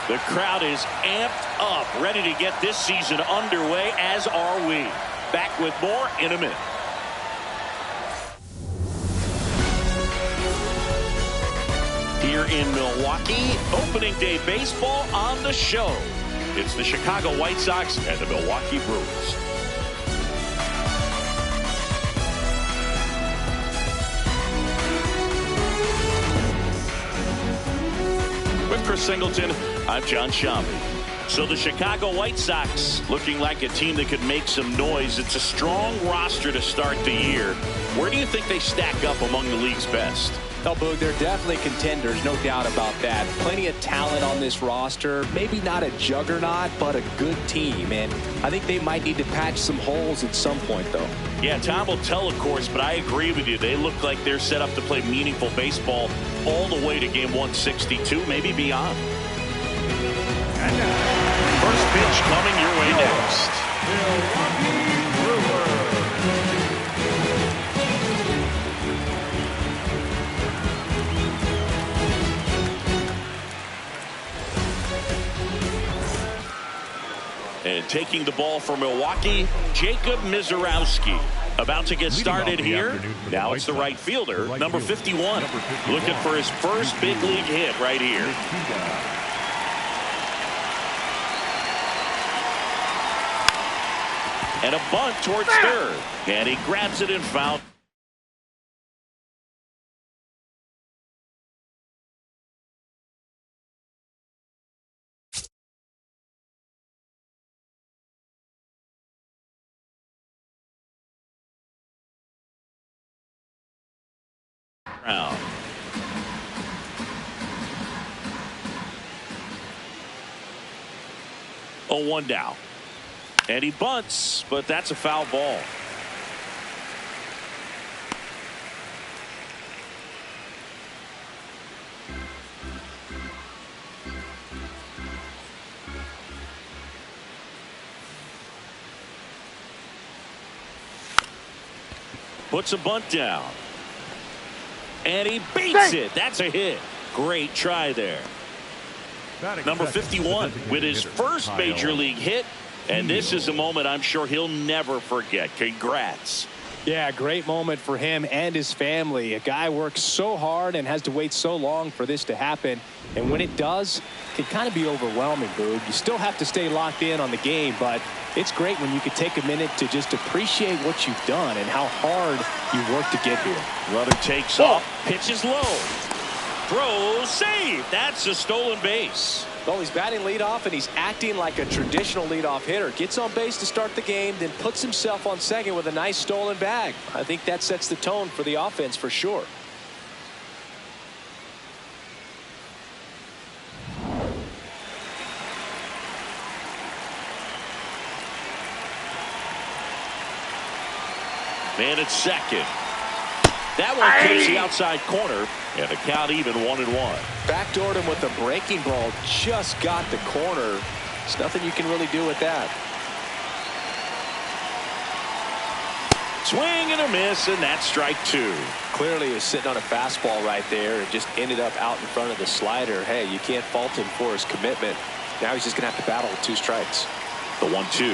The crowd is amped up, ready to get this season underway, as are we. Back with more in a minute. Here in Milwaukee, opening day baseball on the show. It's the Chicago White Sox and the Milwaukee Brewers. With Chris Singleton, I'm John Shambi. So the Chicago White Sox looking like a team that could make some noise. It's a strong roster to start the year. Where do you think they stack up among the league's best? Oh, Boog, they're definitely contenders, no doubt about that. Plenty of talent on this roster. Maybe not a juggernaut, but a good team. And I think they might need to patch some holes at some point, though. Yeah, time will tell, of course, but I agree with you. They look like they're set up to play meaningful baseball all the way to game 162, maybe beyond. First pitch coming your way next. Milwaukee Brewers. And taking the ball for Milwaukee, Jacob Mizorowski. About to get started here. Now it's the right fielder, number 51. Looking for his first big league hit right here. And a bunt towards third. And he grabs it in foul. Oh, 1 down. And he bunts, but that's a foul ball. Puts a bunt down. And he beats it. That's a hit. Great try there. Number 51 with his first major league hit. And this is a moment I'm sure he'll never forget. Congrats. Yeah, great moment for him and his family. A guy works so hard and has to wait so long for this to happen. And when it does, it can kind of be overwhelming, Boog. You still have to stay locked in on the game, but it's great when you can take a minute to just appreciate what you've done and how hard you worked to get here. Runner takes off, pitches low. Throws, save. That's a stolen base. Well, he's batting leadoff, and he's acting like a traditional leadoff hitter. Gets on base to start the game, then puts himself on second with a nice stolen bag. I think that sets the tone for the offense for sure. Man at second. That one takes the outside corner, and the count even 1-1. Backdoored him with the breaking ball. Just got the corner. There's nothing you can really do with that. Swing and a miss, and that's strike 2. Clearly he was sitting on a fastball right there and just ended up out in front of the slider. Hey, you can't fault him for his commitment. Now he's just going to have to battle with 2 strikes. The 1-2.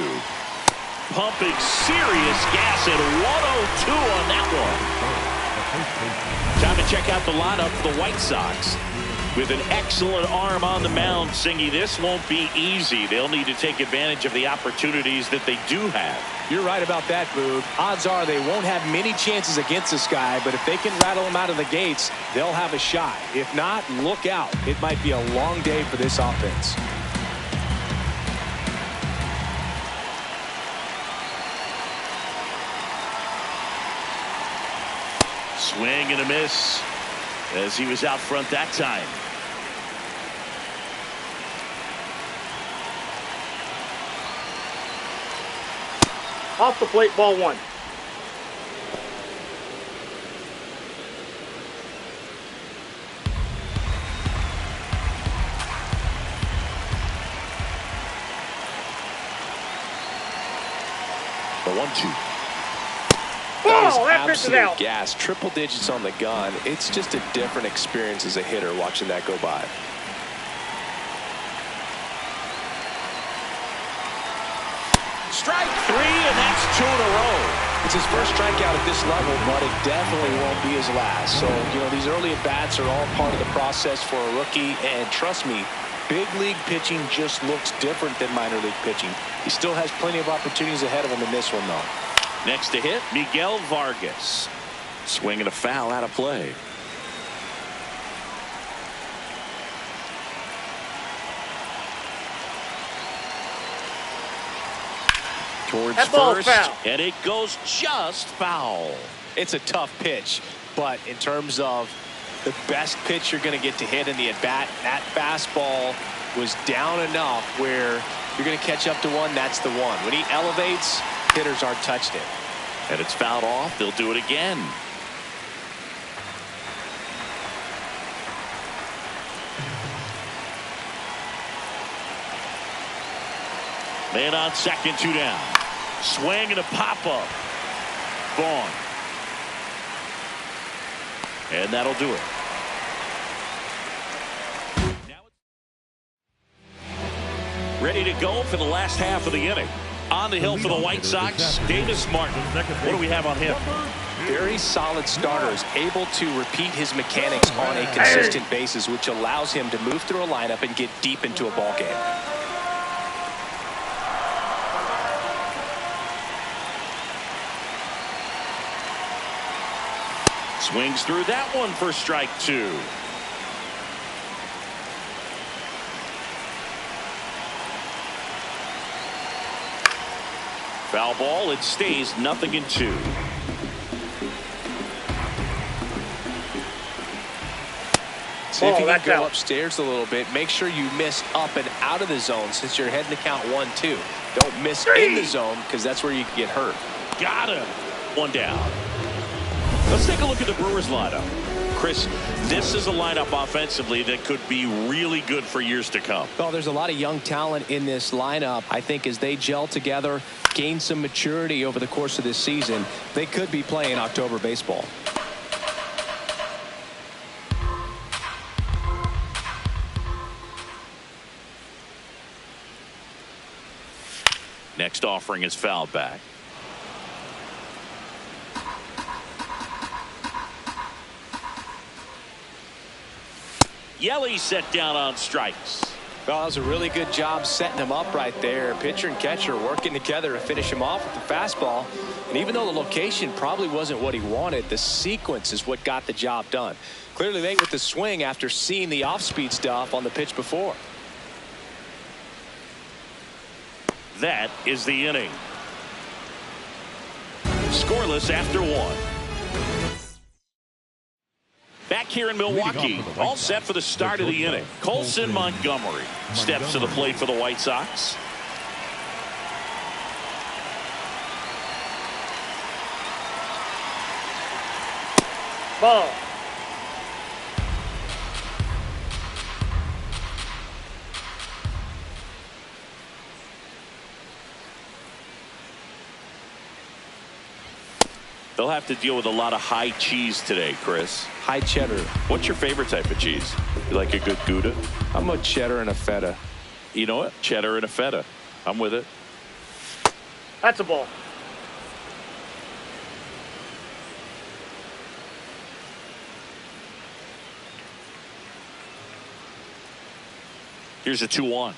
Pumping serious gas at 102 on that one. Time to check out the lineup for the White Sox. With an excellent arm on the mound, Singy, this won't be easy. They'll need to take advantage of the opportunities that they do have. You're right about that, Boog. Odds are they won't have many chances against this guy, but if they can rattle him out of the gates, they'll have a shot. If not, look out. It might be a long day for this offense. Swing and a miss as he was out front that time. Off the plate, ball 1. The 1-2. That pitch is out. Gas, triple digits on the gun. It's just a different experience as a hitter watching that go by. It's his first strikeout at this level, but it definitely won't be his last. So, you know, these early at-bats are all part of the process for a rookie. And trust me, big league pitching just looks different than minor league pitching. He still has plenty of opportunities ahead of him in this one, though. Next to hit, Miguel Vargas. Swinging a foul out of play. Towards first, and it goes just foul. It's a tough pitch, but in terms of the best pitch you're going to get to hit in the at-bat, that fastball was down enough where you're going to catch up to one. That's the one. When he elevates, hitters aren't touched it. And it's fouled off. They'll do it again. Man on second, 2 down. Swing and a pop-up. Vaughn. And that'll do it. Ready to go for the last half of the inning. On the hill for the White Sox, Davis Martin. What do we have on him? Very solid starters, able to repeat his mechanics on a consistent basis, which allows him to move through a lineup and get deep into a ball game. Swings through that one for strike 2. Foul ball. It stays 0-2. See if you can go upstairs a little bit. Make sure you miss up and out of the zone since you're heading to count 1-2. Don't miss in the zone because that's where you can get hurt. Got him. 1 down. Let's take a look at the Brewers lineup. Chris, this is a lineup offensively that could be really good for years to come. Well, there's a lot of young talent in this lineup. I think as they gel together, gain some maturity over the course of this season, they could be playing October baseball. Next offering is fouled back. Yelly set down on strikes. Well, that was a really good job setting him up right there. Pitcher and catcher working together to finish him off with the fastball. And even though the location probably wasn't what he wanted, the sequence is what got the job done. Clearly late with the swing after seeing the off-speed stuff on the pitch before. That is the inning. Scoreless after 1. Back here in Milwaukee, all set for the start of the inning. Colson Montgomery steps to the plate for the White Sox. Ball. They'll have to deal with a lot of high cheese today, Chris. High cheddar. What's your favorite type of cheese? You like a good Gouda? I'm a cheddar and a feta. You know what? Cheddar and a feta. I'm with it. That's a ball. Here's a 2-1.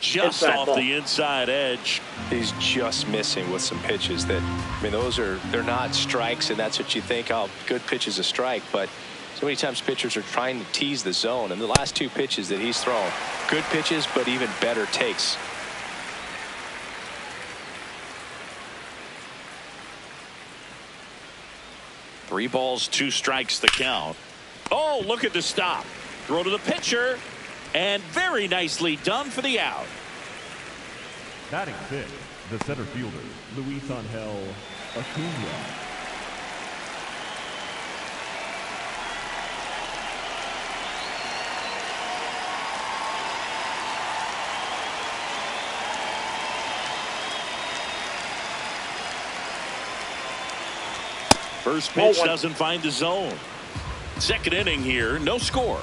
Just off the inside edge. He's just missing with some pitches that, I mean, they're not strikes, and that's what you think, oh, good pitch is a strike, but so many times pitchers are trying to tease the zone, and the last 2 pitches that he's thrown, good pitches, but even better takes. Three balls, 2 strikes the count. Oh, look at the stop. Throw to the pitcher. And very nicely done for the out. Batting 5th, the center fielder, Luis Angel Acuna. First pitch doesn't find the zone. Second inning here, no score.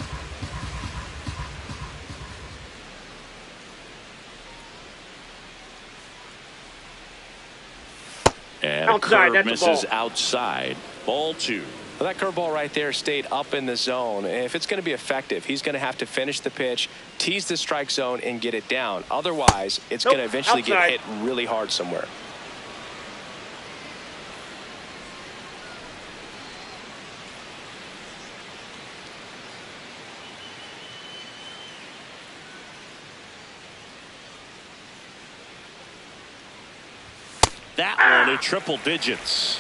And outside, a curve that's a misses ball. outside. Ball 2. Well, that curveball right there stayed up in the zone. If it's going to be effective, he's going to have to finish the pitch, tease the strike zone, and get it down. Otherwise, it's going to eventually get hit really hard somewhere. That one in triple digits.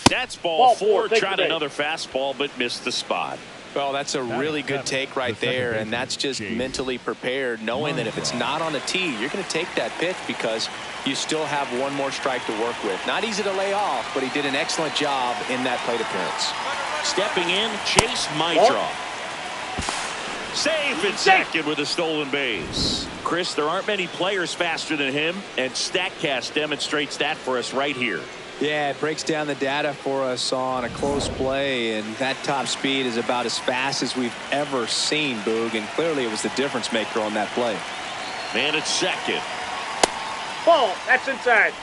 That's ball 4. Tried another fastball, but missed the spot. Well, that's a really good take right there, and that's just mentally prepared, knowing that if it's not on a tee, you're going to take that pitch because you still have one more strike to work with. Not easy to lay off, but he did an excellent job in that plate appearance. Stepping in, Chase Mydroff. Safe and second with a stolen base. Chris, there aren't many players faster than him, and StatCast demonstrates that for us right here. Yeah, it breaks down the data for us on a close play, and that top speed is about as fast as we've ever seen, Boog, and clearly it was the difference maker on that play. Man at second. Ball, that's inside.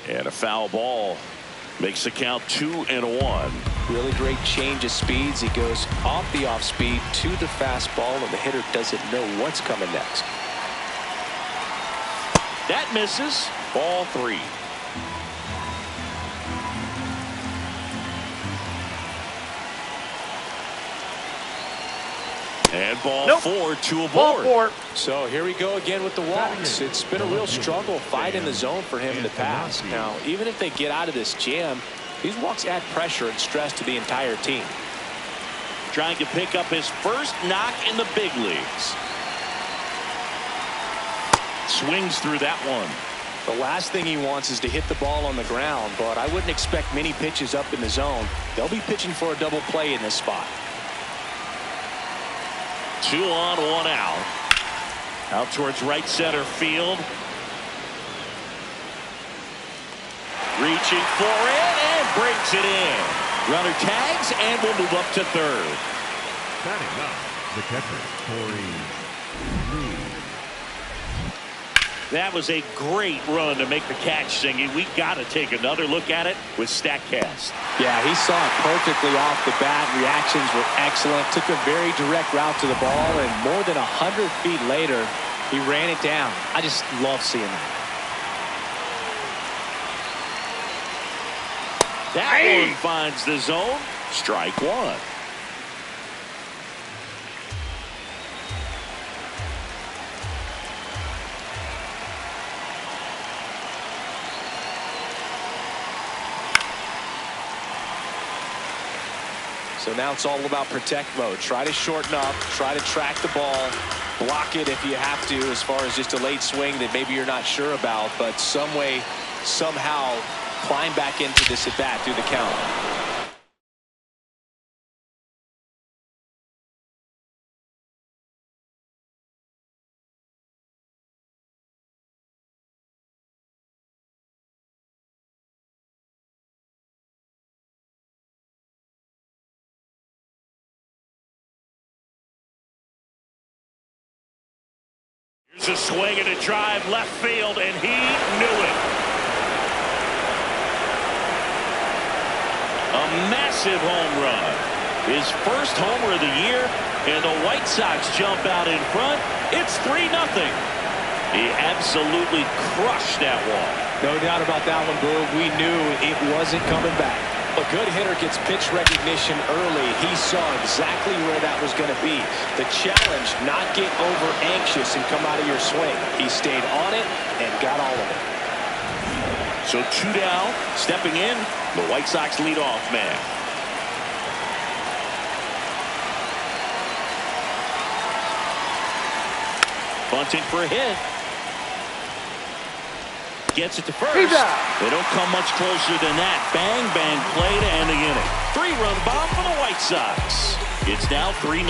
And a foul ball makes the count 2-1. Really great change of speeds. He goes off the off speed to the fastball, and the hitter doesn't know what's coming next. That misses. Ball 3. And ball 4 to a board. Ball 4. So here we go again with the walks. It's been a real struggle fight in the zone for him in the past. Now, even if they get out of this jam, these walks add pressure and stress to the entire team. Trying to pick up his first knock in the big leagues. Swings through that one. The last thing he wants is to hit the ball on the ground, but I wouldn't expect many pitches up in the zone. They'll be pitching for a double play in this spot. 2 on, 1 out. Out towards right center field. Reaching for it and breaks it in. Runner tags and will move up to third. Batting up, the catcher, Corey. That was a great run to make the catch, Singy. We got to take another look at it with StatCast. Yeah, he saw it perfectly off the bat. Reactions were excellent. Took a very direct route to the ball, and more than 100 feet later, he ran it down. I just love seeing that. That one finds the zone. Strike 1. So now it's all about protect mode. Try to shorten up, try to track the ball, block it if you have to, as far as just a late swing that maybe you're not sure about, but some way, somehow climb back into this at bat through the count. Here's a swing and a drive left field, and he knew it. A massive home run. His first homer of the year, and the White Sox jump out in front. It's 3-0. He absolutely crushed that one. No doubt about that one, Boog. We knew it wasn't coming back. A good hitter gets pitch recognition early. He saw exactly where that was going to be. The challenge, not get over anxious and come out of your swing. He stayed on it and got all of it. So 2 down, stepping in, the White Sox leadoff man. Bunting for a hit. Gets it to first. They don't come much closer than that. Bang, bang play to end the inning. 3-run bomb for the White Sox. It's now 3-0.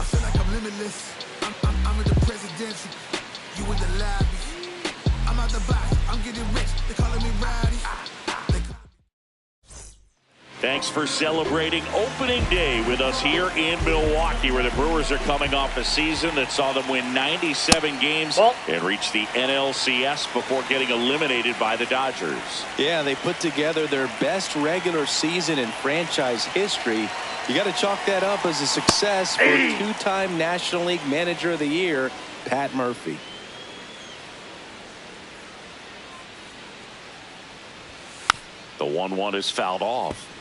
feel like I'm limitless. I'm in the presidential. You in the lobby. I'm out the box. I'm getting rich. They calling me Rowdy. Thanks for celebrating opening day with us here in Milwaukee, where the Brewers are coming off a season that saw them win 97 games and reach the NLCS before getting eliminated by the Dodgers. Yeah, they put together their best regular season in franchise history. You got to chalk that up as a success for two-time National League Manager of the Year, Pat Murphy. The 1-1 is fouled off.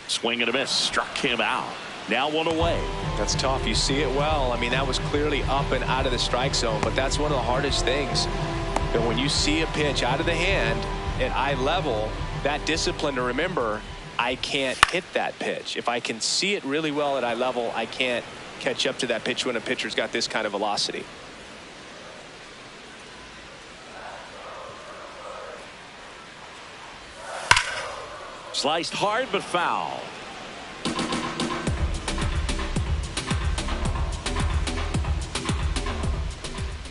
Swing and a miss, struck him out. Now one away. That's tough. You see it well. I mean, that was clearly up and out of the strike zone, but that's one of the hardest things. And when you see a pitch out of the hand at eye level, that discipline to remember, I can't hit that pitch. If I can see it really well at eye level, I can't catch up to that pitch when a pitcher's got this kind of velocity. Sliced hard but foul.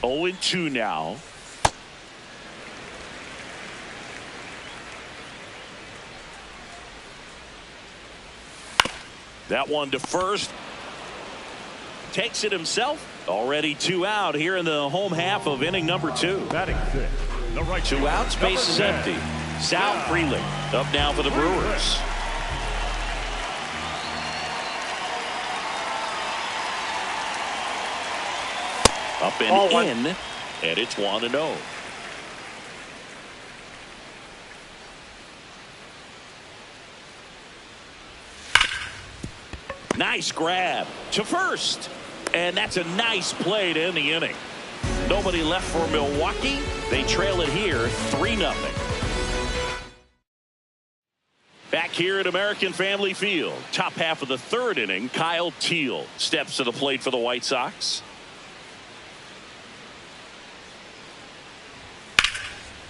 Oh, 0-2 now. That one to first. Takes it himself. Already 2 out here in the home half of inning number 2. Batting fifth, the right 2 out, space is empty. Sal Freeling up now for the Brewers. Up and in, and it's 1-0. Nice grab to first, and that's a nice play to end the inning. Nobody left for Milwaukee. They trail it here 3-0. Back here at American Family Field, top half of the 3rd inning, Kyle Teal steps to the plate for the White Sox.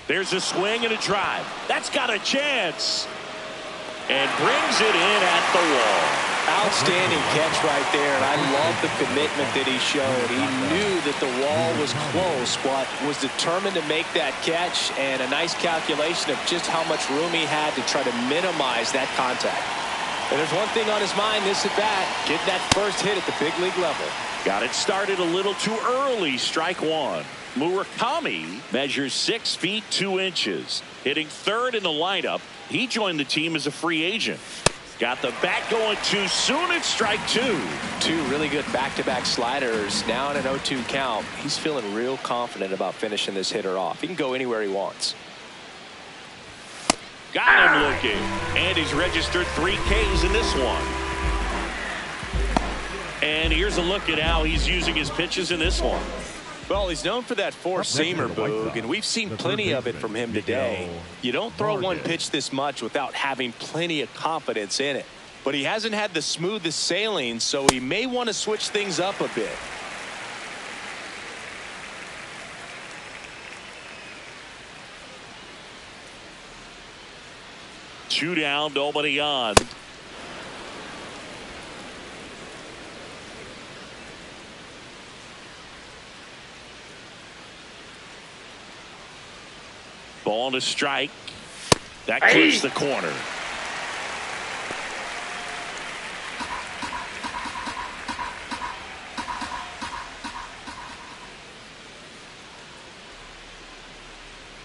There's a swing and a drive. That's got a chance. And brings it in at the wall. Outstanding catch right there, and I love the commitment that he showed. He knew that the wall was close, but was determined to make that catch, and a nice calculation of just how much room he had to try to minimize that contact. And there's one thing on his mind this at bat, get that first hit at the big league level. Got it started a little too early, strike 1. Murakami measures 6 feet 2 inches, hitting 3rd in the lineup. He joined the team as a free agent. Got the bat going too soon. It's strike 2. 2 really good back-to-back sliders. Now in an 0-2 count. He's feeling real confident about finishing this hitter off. He can go anywhere he wants. Got him looking. And he's registered 3 Ks in this one. And here's a look at how he's using his pitches in this one. Well, he's known for that four-seamer, Boog, and we've seen plenty of it from him today. You don't throw one pitch this much without having plenty of confidence in it. But he hasn't had the smoothest sailing, so he may want to switch things up a bit. Two down, nobody on. Ball to strike. That clips the corner.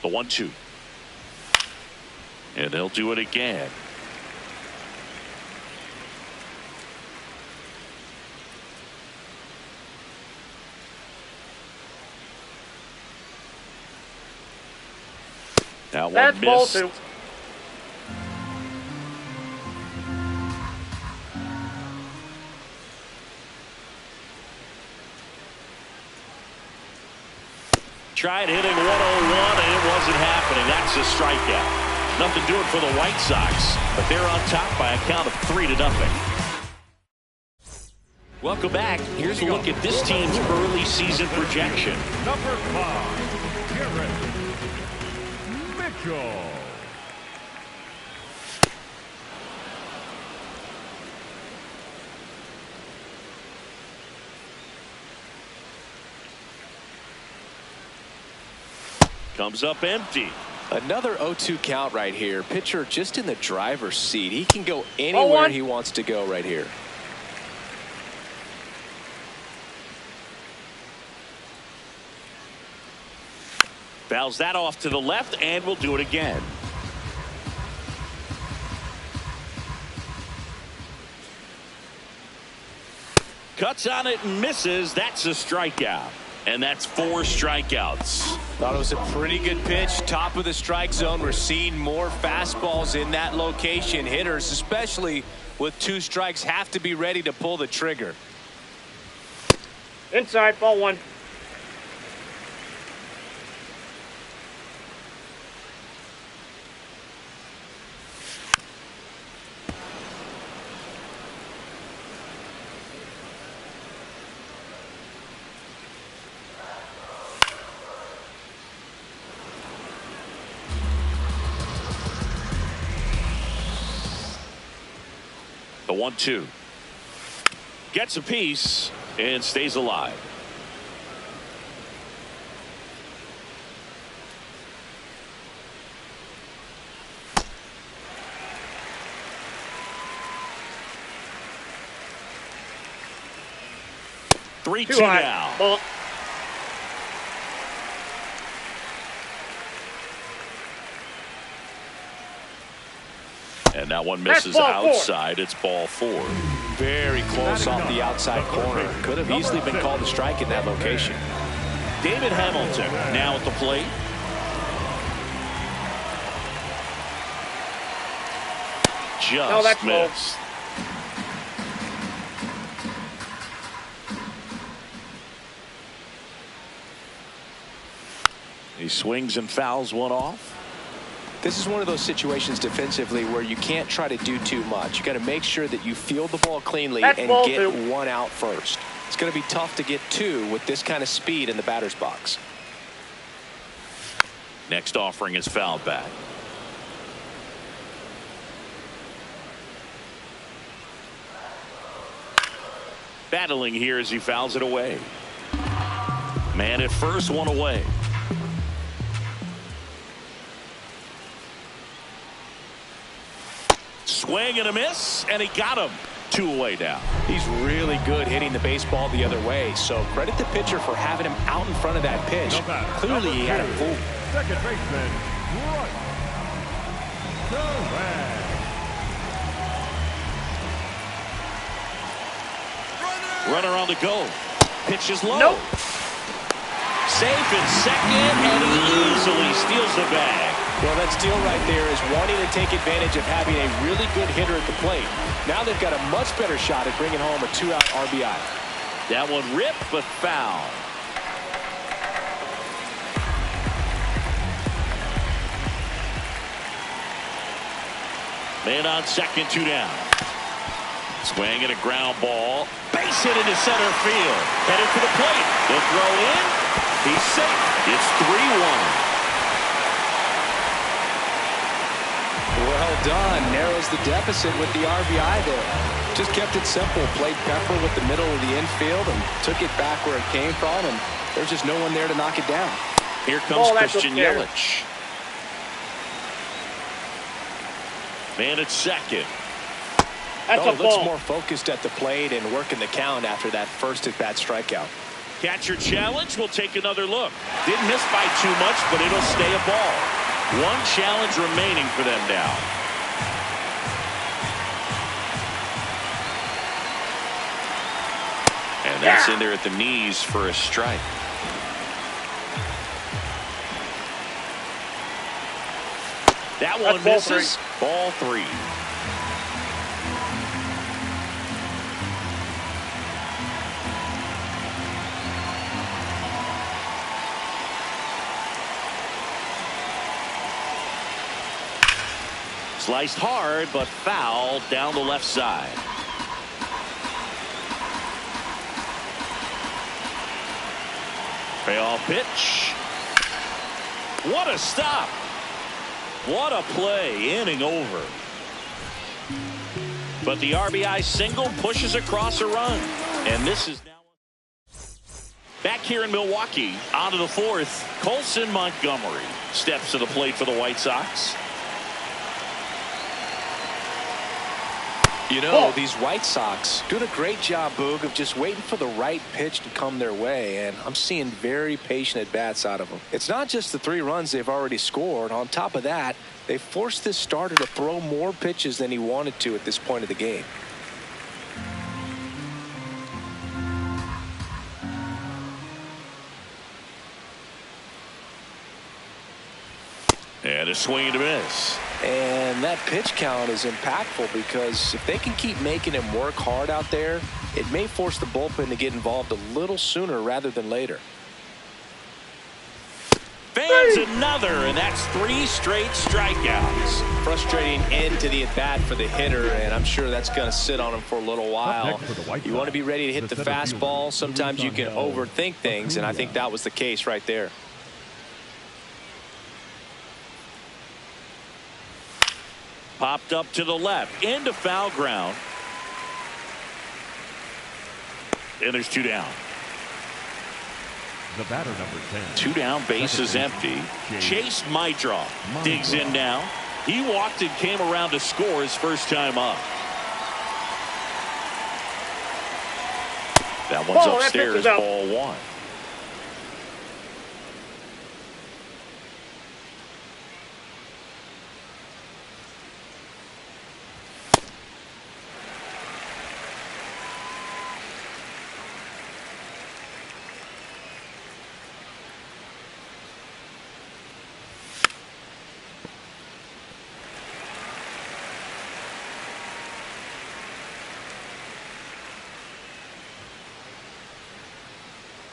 The 1-2. And they'll do it again. That one missed. Ball 2. Tried hitting 101 and it wasn't happening. That's a strikeout. Nothing doing for the White Sox, but they're on top by a count of 3-0. Welcome back. Here's a look at this team's early season projection. Number 5, Garrett Mitchell. Comes up empty. Another 0-2 count right here. Pitcher just in the driver's seat. He can go anywhere he wants to go right here. Fouls that off to the left, and we'll do it again. Cuts on it and misses. That's a strikeout. And that's 4 strikeouts. Thought it was a pretty good pitch. Top of the strike zone. We're seeing more fastballs in that location. Hitters, especially with 2 strikes, have to be ready to pull the trigger. Inside, ball 1. The 1-2. Gets a piece and stays alive. Three, 2 now. Ball. And that one misses outside. It's ball 4. Very close off the outside corner. Could have easily been called a strike in that location. David Hamilton now at the plate. Just missed. He swings and fouls one off. This is one of those situations defensively where you can't try to do too much. You got to make sure that you field the ball cleanly and get 1 out first. It's going to be tough to get 2 with this kind of speed in the batter's box. Next offering is fouled back. Battling here as he fouls it away. Man at first, 1 away. Swing and a miss, and he got him. 2 away now. He's really good hitting the baseball the other way, so credit the pitcher for having him out in front of that pitch. Clearly he had him fooled. Second baseman, Runner on the go. Pitch is low. Nope. Safe in second, and he easily steals the bag. Well, that steal right there is wanting to take advantage of having a really good hitter at the plate. Now they've got a much better shot at bringing home a 2-out RBI. That one ripped, but foul. Man on second, 2 down. Swing and a ground ball. Base hit into center field. Headed for the plate. The throw in. He's safe. It's 3-1. Well done. Narrows the deficit with the RBI there. Just kept it simple. Played pepper with the middle of the infield and took it back where it came from, and there's just no one there to knock it down. Here comes Christian Yelich. Man at second. That's a looks ball. more focused at the plate and working the count after that first at-bat strikeout. Catcher challenge. We'll take another look. Didn't miss by too much, but it'll stay a ball. 1 challenge remaining for them now. And that's in there at the knees for a strike. That one misses. Ball 3. Sliced hard, but foul down the left side. Payoff pitch. What a stop. What a play. Inning over. But the RBI single pushes across a run. And this is now back here in Milwaukee. On to the fourth. Colson Montgomery steps to the plate for the White Sox. You know, these White Sox doing a great job, Boog, of just waiting for the right pitch to come their way, and I'm seeing very patient at-bats out of them. It's not just the 3 runs they've already scored. On top of that, they forced this starter to throw more pitches than he wanted to at this point of the game. And a swing and a miss. And that pitch count is impactful because if they can keep making him work hard out there, it may force the bullpen to get involved a little sooner rather than later. Fans another, and that's 3 straight strikeouts. Frustrating end to the at-bat for the hitter, and I'm sure that's going to sit on him for a little while. You want to be ready to hit the fastball. Sometimes you can overthink things, and I think that was the case right there. Popped up to the left, into foul ground. And there's 2 down. The batter, number 10. 2 down, base is empty. Chase Mydroff digs in now. He walked and came around to score his first time up. That one's upstairs, ball 1.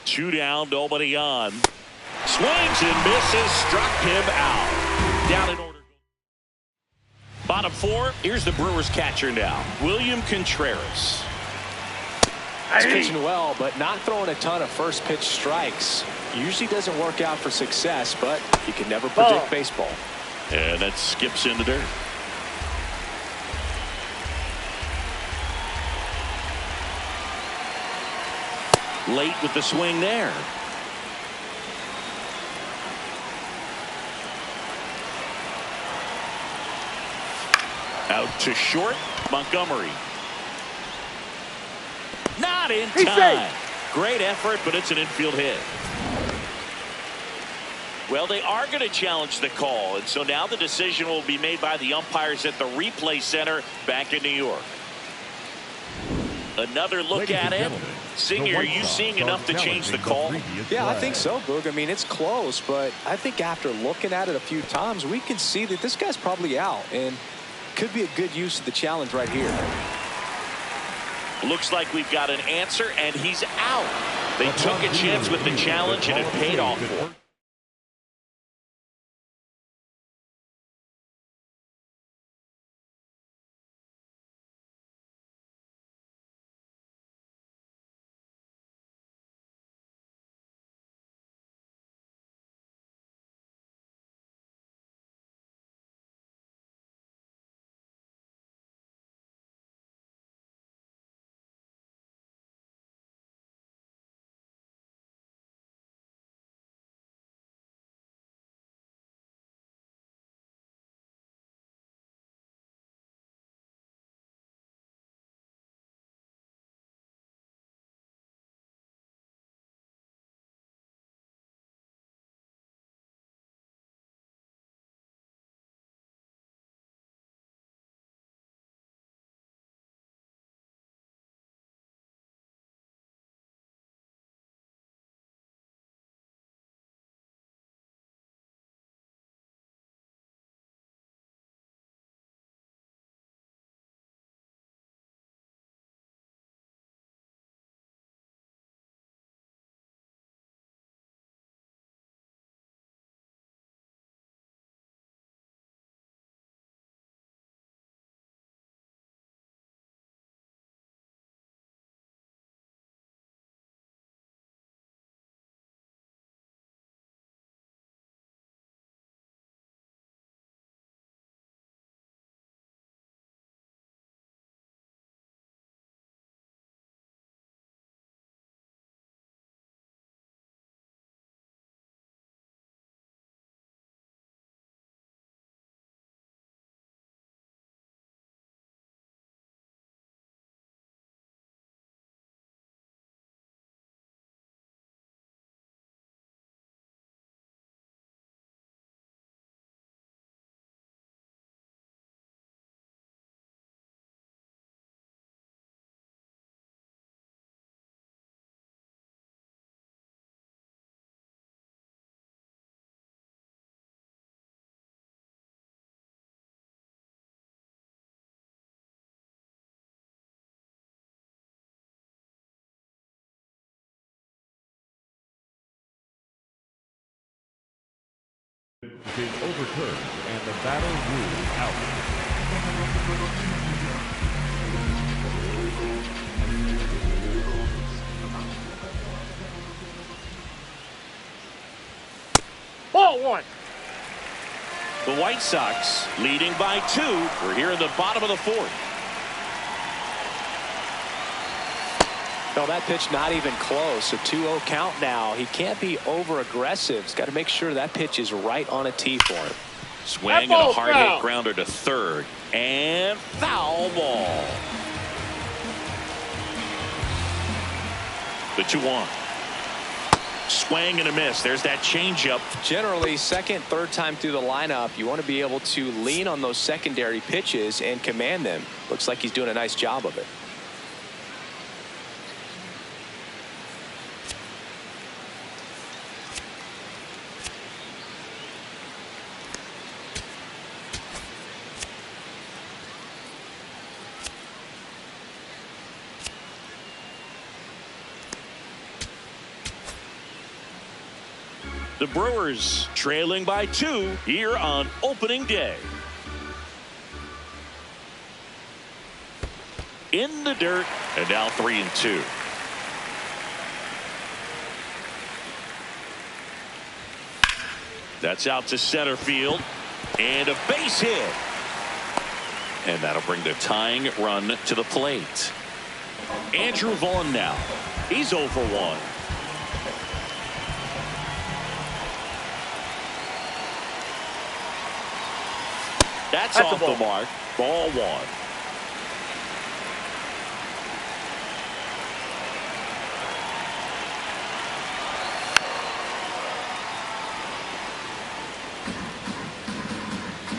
Two down, nobody on. Swings and misses, struck him out. Down in order. Bottom 4, here's the Brewers catcher now, William Contreras. He's pitching well, but not throwing a ton of first pitch strikes. Usually doesn't work out for success, but you can never predict baseball. And that skips in the dirt. Late with the swing there. Out to short, Montgomery. Not in time. Great effort, but it's an infield hit. Well, they are going to challenge the call, and so now the decision will be made by the umpires at the replay center back in New York. Another look at it. Singer, are you seeing enough to change the call? Yeah, I think so, Boog. I mean, it's close, but I think after looking at it a few times, we can see that this guy's probably out, and could be a good use of the challenge right here. Looks like we've got an answer, and he's out. They took a chance with the challenge, and it paid off for them. is overturned and the battle ruled out. Ball one. The White Sox leading by 2. We're here in the bottom of the 4th. No, that pitch not even close. A 2-0 count now. He can't be over aggressive. He's got to make sure that pitch is right on a tee for him. Swing and a hard hit grounder to third. And foul ball. The 2-1. Swing and a miss. There's that changeup. Generally, second, third time through the lineup, you want to be able to lean on those secondary pitches and command them. Looks like he's doing a nice job of it. The Brewers trailing by 2 here on opening day. In the dirt, and now 3-2. That's out to center field, and a base hit. And that'll bring the tying run to the plate. Andrew Vaughn now. He's 0 for 1. That's off the mark. Ball 1.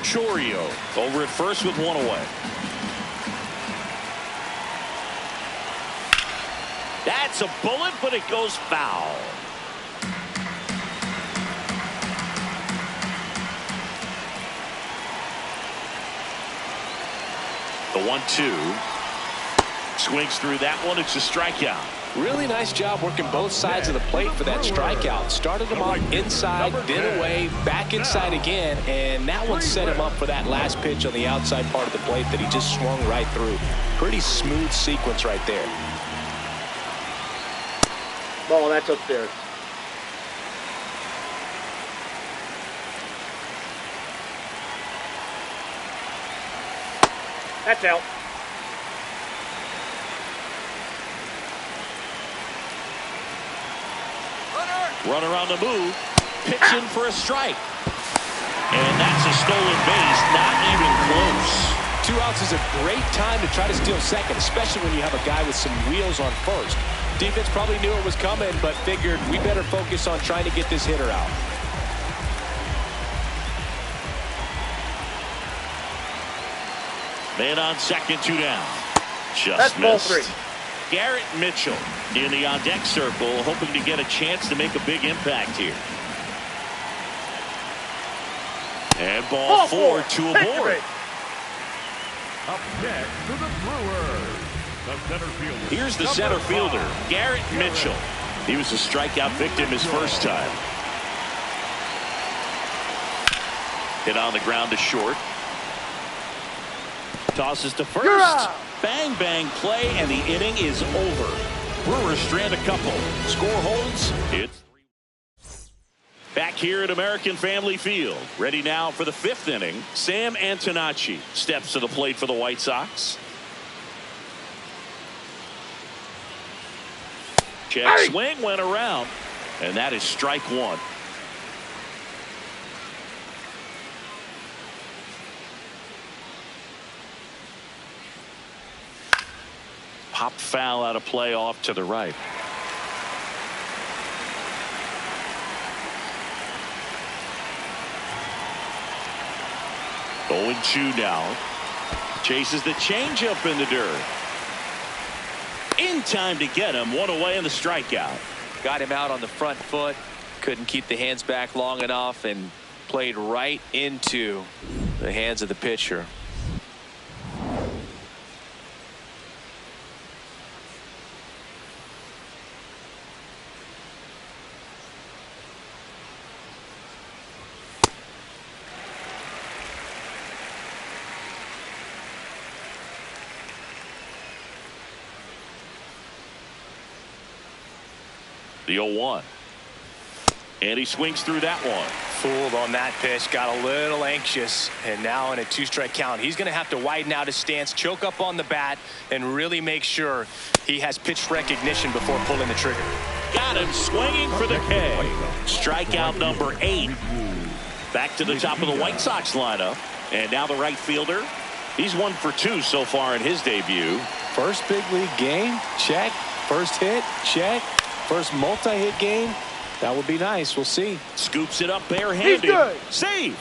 Chorio over at first with 1 away. That's a bullet, but it goes foul. The 1-2. Swings through that one. It's a strikeout. Really nice job working both sides of the plate for that strikeout. Started him off inside, then away, back inside again, and that one set him up for that last pitch on the outside part of the plate that he just swung right through. Pretty smooth sequence right there. Ball, that's upstairs. That's out. Runner on the move. Pitching for a strike. And that's a stolen base. Not even close. 2 outs is a great time to try to steal second, especially when you have a guy with some wheels on first. Defense probably knew it was coming, but figured we better focus on trying to get this hitter out. Man on second, 2 down. Just That's missed. ball 3. Garrett Mitchell in the on-deck circle, hoping to get a chance to make a big impact here. And ball 4, 2 aboard. Up next to the Brewers, the center fielder. Here's the center fielder, Garrett Mitchell. He was a strikeout victim his first time. Hit on the ground to short. Tosses to first. Bang, bang play, and the inning is over. Brewers strand a couple. Score holds. It's 3. Back here at American Family Field. Ready now for the 5th inning. Sam Antonacci steps to the plate for the White Sox. Check swing went around, and that is strike 1. Pop foul out of play off to the right. Going 2 now. Chases the changeup in the dirt. In time to get him. 1 away in the strikeout. Got him out on the front foot. Couldn't keep the hands back long enough and played right into the hands of the pitcher. The 0-1. And he swings through that one. Fooled on that pitch, got a little anxious, and now in a 2-strike count, he's going to have to widen out his stance, choke up on the bat, and really make sure he has pitch recognition before pulling the trigger. Got him swinging for the K. Strikeout number 8. Back to the top of the White Sox lineup, and now the right fielder. He's 1 for 2 so far in his debut. First big league game, check. First hit, check. First multi-hit game. That would be nice. We'll see. Scoops it up barehanded. He's good. Save.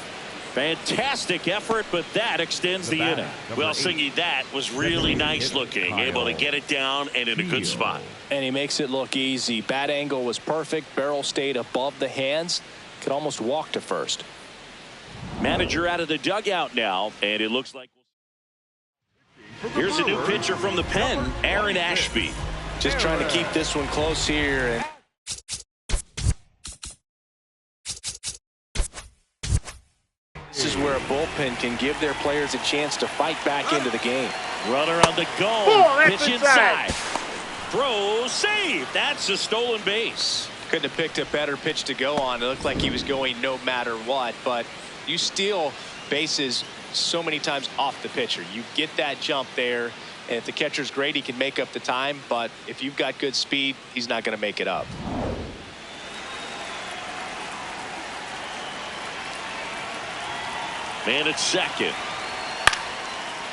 Fantastic effort, but that extends the inning. Well, Singy, that was really nice looking. Able to get it down and in a good spot. And he makes it look easy. Bat angle was perfect. Barrel stayed above the hands. Could almost walk to first. Manager out of the dugout now, and it looks like. Here's a new pitcher from the pen, Aaron Ashby. Just trying to keep this one close here. And this is where a bullpen can give their players a chance to fight back into the game. Runner on the go. Oh, that's pitch inside. inside. Throw, save. That's a stolen base. Couldn't have picked a better pitch to go on. It looked like he was going no matter what, but you steal bases so many times off the pitcher. You get that jump there, and if the catcher's great, he can make up the time, but if you've got good speed, he's not going to make it up. Man at second.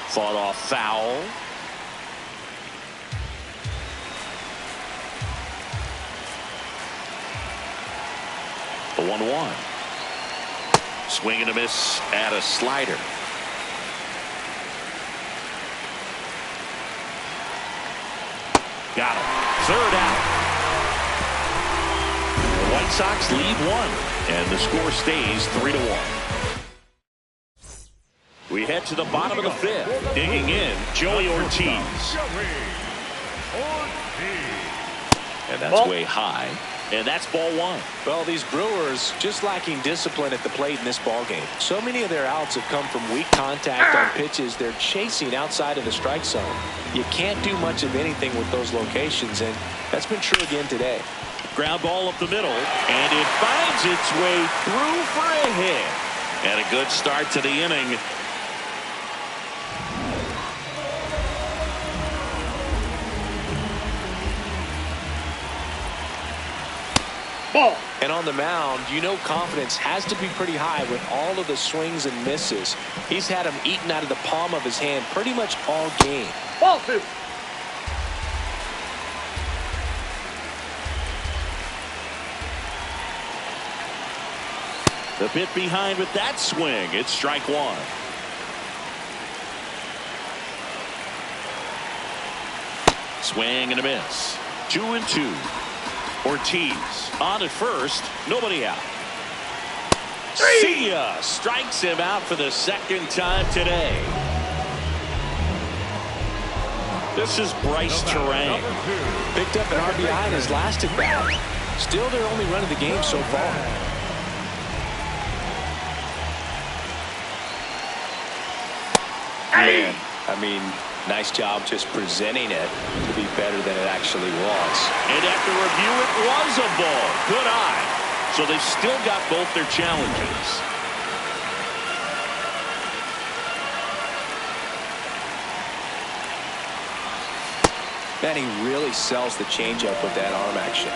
Fought off foul. The 1-1. Swing and a miss at a slider. Got him. Third out. The White Sox lead 1, and the score stays 3-1. We head to the bottom of the 5th. Digging in, Joey Ortiz. And that's way high. And that's ball 1. Well, these Brewers just lacking discipline at the plate in this ball game. So many of their outs have come from weak contact on pitches they're chasing outside of the strike zone. You can't do much of anything with those locations, and that's been true again today. Ground ball up the middle, and it finds its way through for a hit. And a good start to the inning. Ball. And on the mound, you know confidence has to be pretty high with all of the swings and misses. He's had them eaten out of the palm of his hand pretty much all game. Ball 2. The bit behind with that swing. It's strike 1. Swing and a miss. 2-2. Ortiz on at first. Nobody out. See ya. Strikes him out for the second time today. This is Bryce Terang. Picked up an RBI in his last at bat. Still their only run of the game so far. Man, I mean, nice job just presenting it to be better than it actually was. And after review, it was a ball. Good eye. So they still got both their challenges. Man, he really sells the changeup with that arm action.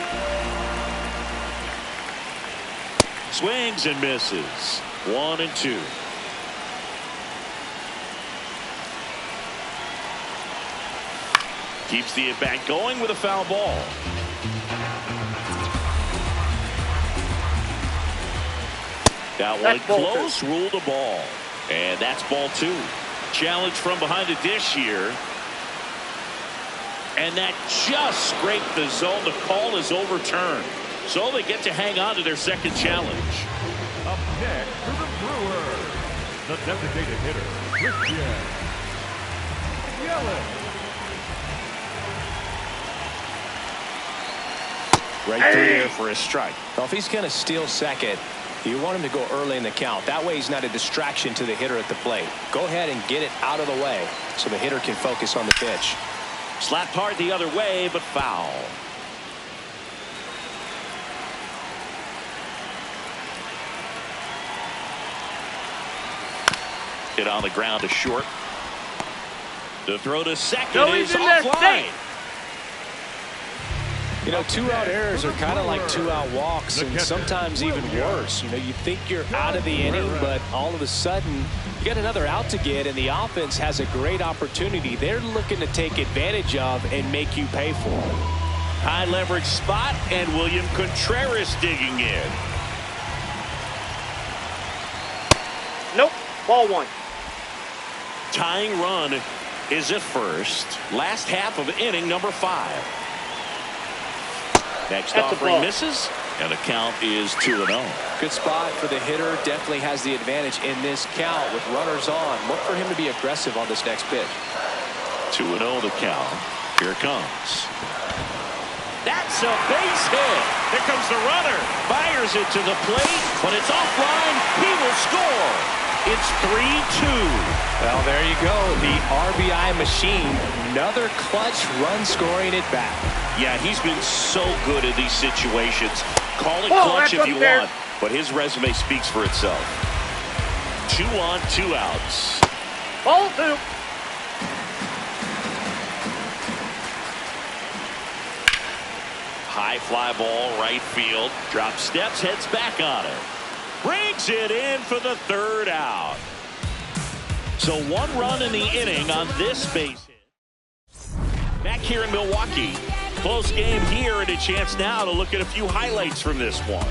Swings and misses. 1-2. Keeps the at-bat going with a foul ball. That one close, ruled a ball. And that's ball 2. Challenge from behind the dish here. And that just scraped the zone. The call is overturned. So they get to hang on to their second challenge. Up next for the Brewers, the designated hitter, Christian Yelich. Right through there for a strike. Well, if he's going to steal second, you want him to go early in the count. That way he's not a distraction to the hitter at the plate. Go ahead and get it out of the way so the hitter can focus on the pitch. Slapped hard the other way, but foul. hit on the ground to short. The throw to second Joey's is in there, offline. stay. You know, two-out errors are kind of like two-out walks, and sometimes even worse. You know, you think you're out of the inning, but all of a sudden, you got another out to get, and the offense has a great opportunity they're looking to take advantage of and make you pay for it. High leverage spot, and William Contreras digging in. Nope. Ball one. Tying run is at first. Last half of inning number 5. Next That's a offering ball. misses, and the count is 2-0. Good spot for the hitter. Definitely has the advantage in this count with runners on. Look for him to be aggressive on this next pitch. 2-0 the count. Here it comes. That's a base hit. Here comes the runner. Fires it to the plate, but it's offline. He will score. It's 3-2. Well, there you go. The RBI machine. Another clutch run scoring at bat. Yeah, he's been so good in these situations. Call it Whoa, clutch that's if you up there. want, but his resume speaks for itself. 2 on, 2 outs. Ball two. High fly ball, right field. Drop steps, heads back on it. Brings it in for the 3rd out. So 1 run in the inning on this base hit. Back here in Milwaukee. Close game here, and a chance now to look at a few highlights from this one.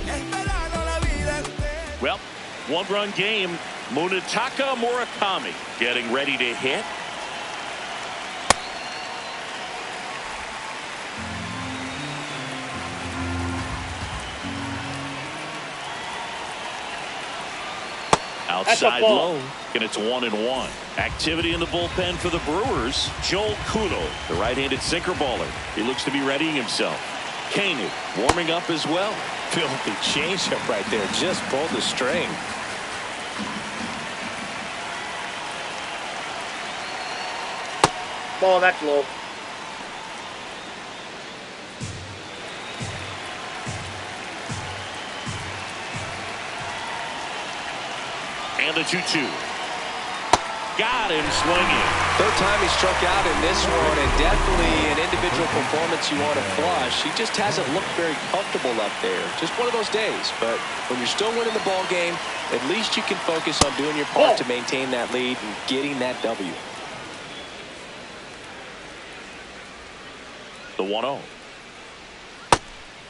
Well, 1-run game. Munetaka Murakami getting ready to hit. Outside ball. low, and it's 1-1. Activity in the bullpen for the Brewers. Joel Kuno, the right-handed sinker baller. He looks to be readying himself. Koenig warming up as well. Filthy changeup right there. Just pulled the string. Ball, that's low. And the 2-2. Got him swinging. 3rd time he struck out in this one, and definitely an individual performance you want to flush. He just hasn't looked very comfortable up there. Just one of those days. But when you're still winning the ball game, at least you can focus on doing your part to maintain that lead and getting that W. The 1-0.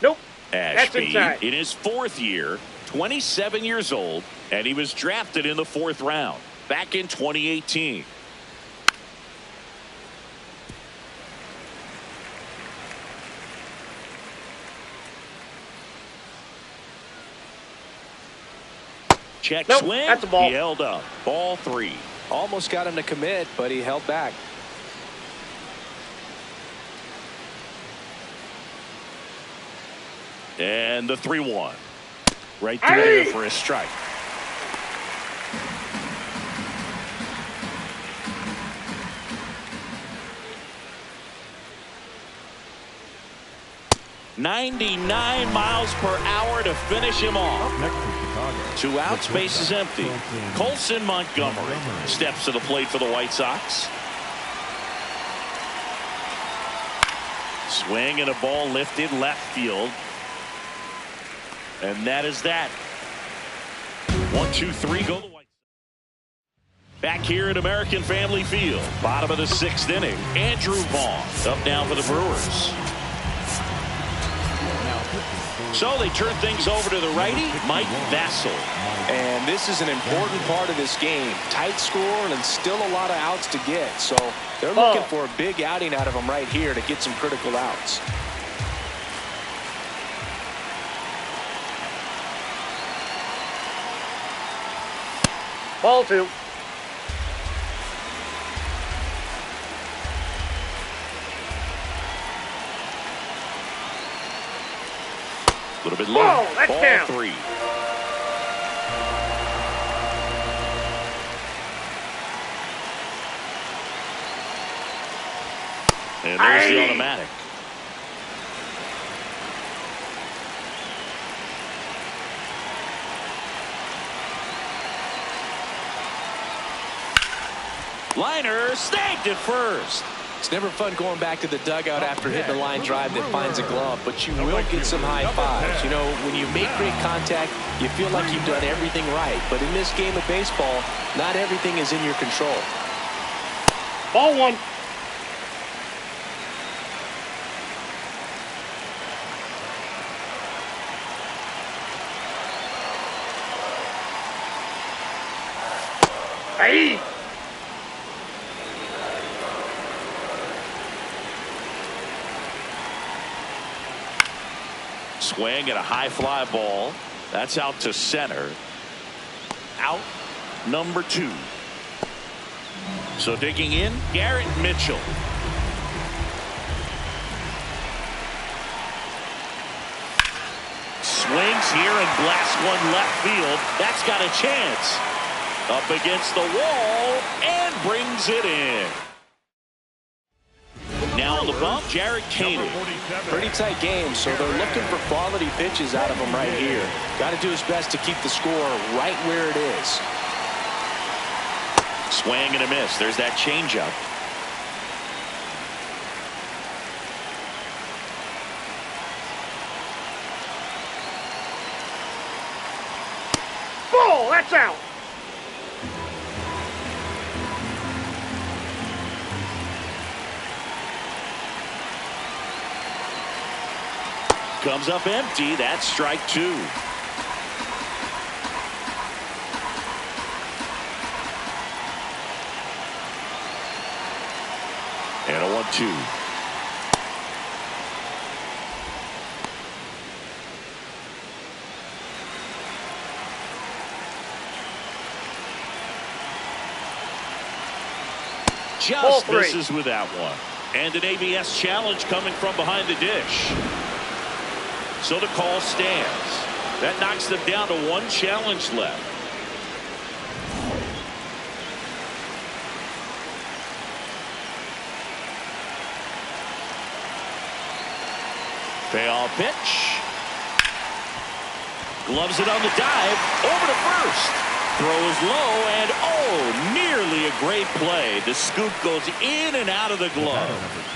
Nope. That's Ashby inside. in his 4th year, 27 years old, and he was drafted in the 4th round back in 2018. Check Nope, swing. that's a ball. He held up. Ball 3. Almost got him to commit, but he held back. And the 3-1. Right through there for a strike. .99 miles per hour to finish him off. Next to Chicago. 2 outs, base is empty. Colson Montgomery steps to the plate for the White Sox. Swing and a ball lifted left field. And that is that. 1, 2, 3, go the White Sox. Back here at American Family Field. Bottom of the 6th inning. Andrew Vaughn up now for the Brewers. So they turn things over to the righty, Mike Vassell. And this is an important part of this game. Tight score and still a lot of outs to get. So they're looking for a big outing out of him right here to get some critical outs. Ball two. A little bit low. Whoa, that's Ball down. 3. And there's the automatic. Liner snagged it first. It's never fun going back to the dugout after hitting a line drive that finds a glove, but you will get some high fives. You know, when you make great contact, you feel like you've done everything right. But in this game of baseball, not everything is in your control. Ball one. Hey! Swing and a high fly ball. That's out to center. Out number 2. So digging in, Garrett Mitchell. Swings here and blasts one left field. That's got a chance. Up against the wall and brings it in. Now on the bump, Jarrett Koenig. Pretty tight game, so they're looking for quality pitches out of him right here. Got to do his best to keep the score right where it is. Swing and a miss. There's that changeup. Ball, that's out. Comes up empty. That's strike 2. And a 1-2. Just misses with that one. And an ABS challenge coming from behind the dish. So the call stands. That knocks them down to 1 challenge left. Payoff pitch. Gloves it on the dive. Over to first. Throws low and nearly a great play. The scoop goes in and out of the glove.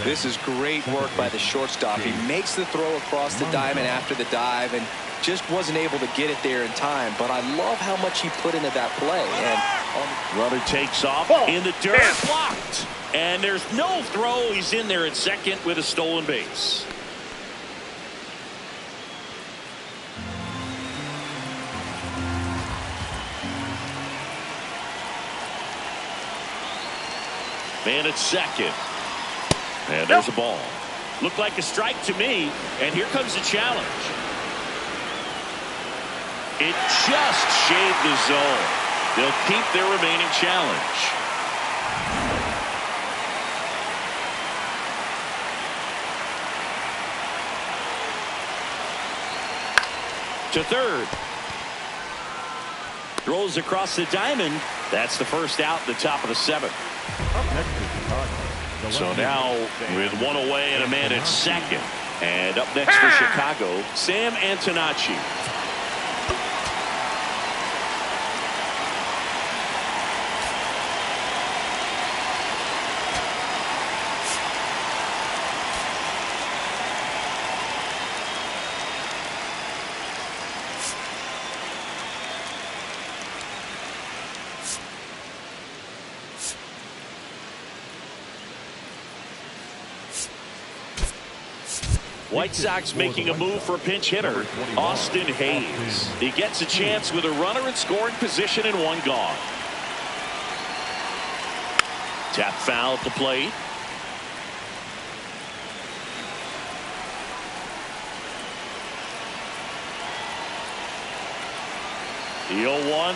This is great work by the shortstop. He makes the throw across the diamond after the dive and just wasn't able to get it there in time. But I love how much he put into that play. And runner takes off in the dirt. Blocked. And there's no throw. He's in there at second with a stolen base. Man at second. And there's a ball. Looked like a strike to me. And here comes the challenge. It just shaved the zone. They'll keep their remaining challenge. To third. Throws across the diamond. That's the first out in the top of the 7th. So now with 1 away and a man at second. And up next for Chicago, Sam Antonacci. White Sox making a move for pinch hitter Austin Hayes. He gets a chance with a runner in scoring position and 1 gone. Tap foul at the plate. The 0-1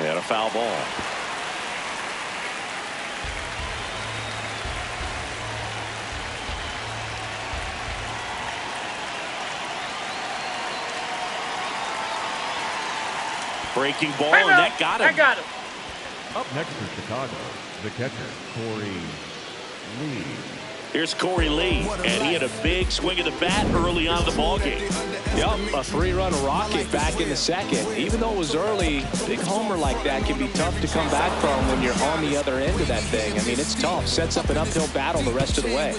and a foul ball. Breaking ball, and that got him. I got him. Up next for Chicago, the catcher, Corey Lee. Here's Corey Lee, and he had a big swing of the bat early on in the ballgame. Yep, a 3-run rocket back in the second. Even though it was early, big homer like that can be tough to come back from when you're on the other end of that thing. I mean, it's tough. Sets up an uphill battle the rest of the way.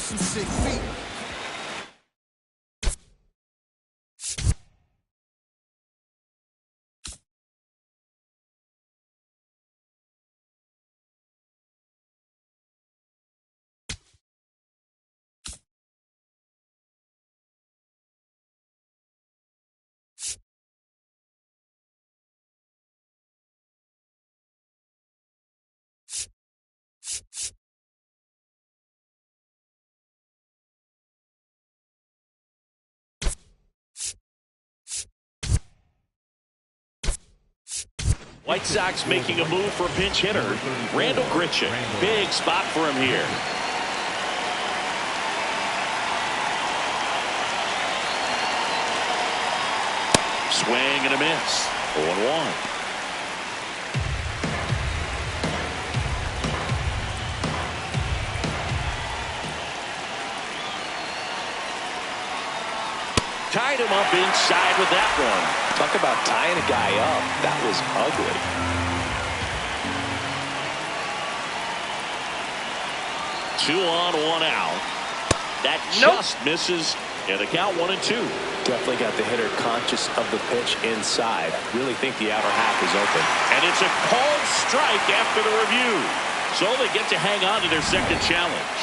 White Sox making a move for pinch hitter Randall Grichuk. Big spot for him here. Swing and a miss. 0-1. Tied him up inside with that one. Talk about tying a guy up. That was ugly. Two on, one out. That just misses. And the count 1-2. Definitely got the hitter conscious of the pitch inside. Really think the outer half is open. And it's a called strike after the review. So they get to hang on to their second challenge.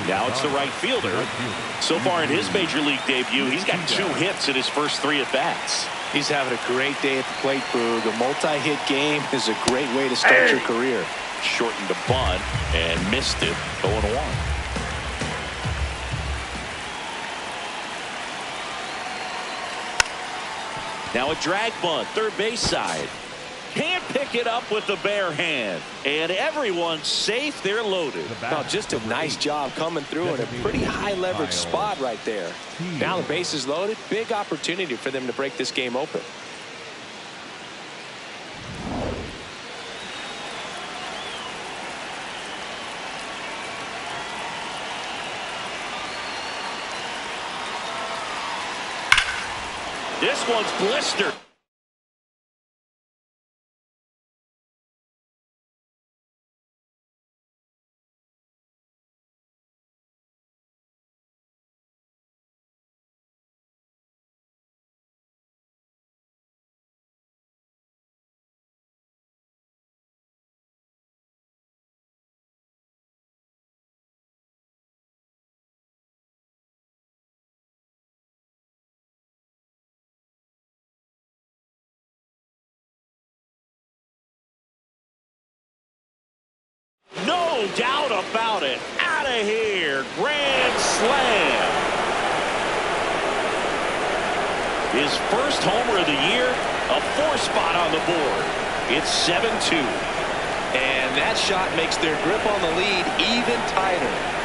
Now it's the right fielder. So far in his major league debut, he's got 2 hits in his first 3 at-bats. He's having a great day at the plate, Boog. A multi-hit game is a great way to start your career. Shortened a bunt and missed it. 0-1. Now a drag bunt, third base side. Can't pick it up with the bare hand. And everyone's safe. They're loaded. Oh, just a nice job coming through in a pretty high leverage spot right there. Now the base is loaded. Big opportunity for them to break this game open. This one's blistered. No doubt about it. Out of here. Grand slam. His first homer of the year. A 4 spot on the board. It's 7-2. And that shot makes their grip on the lead even tighter.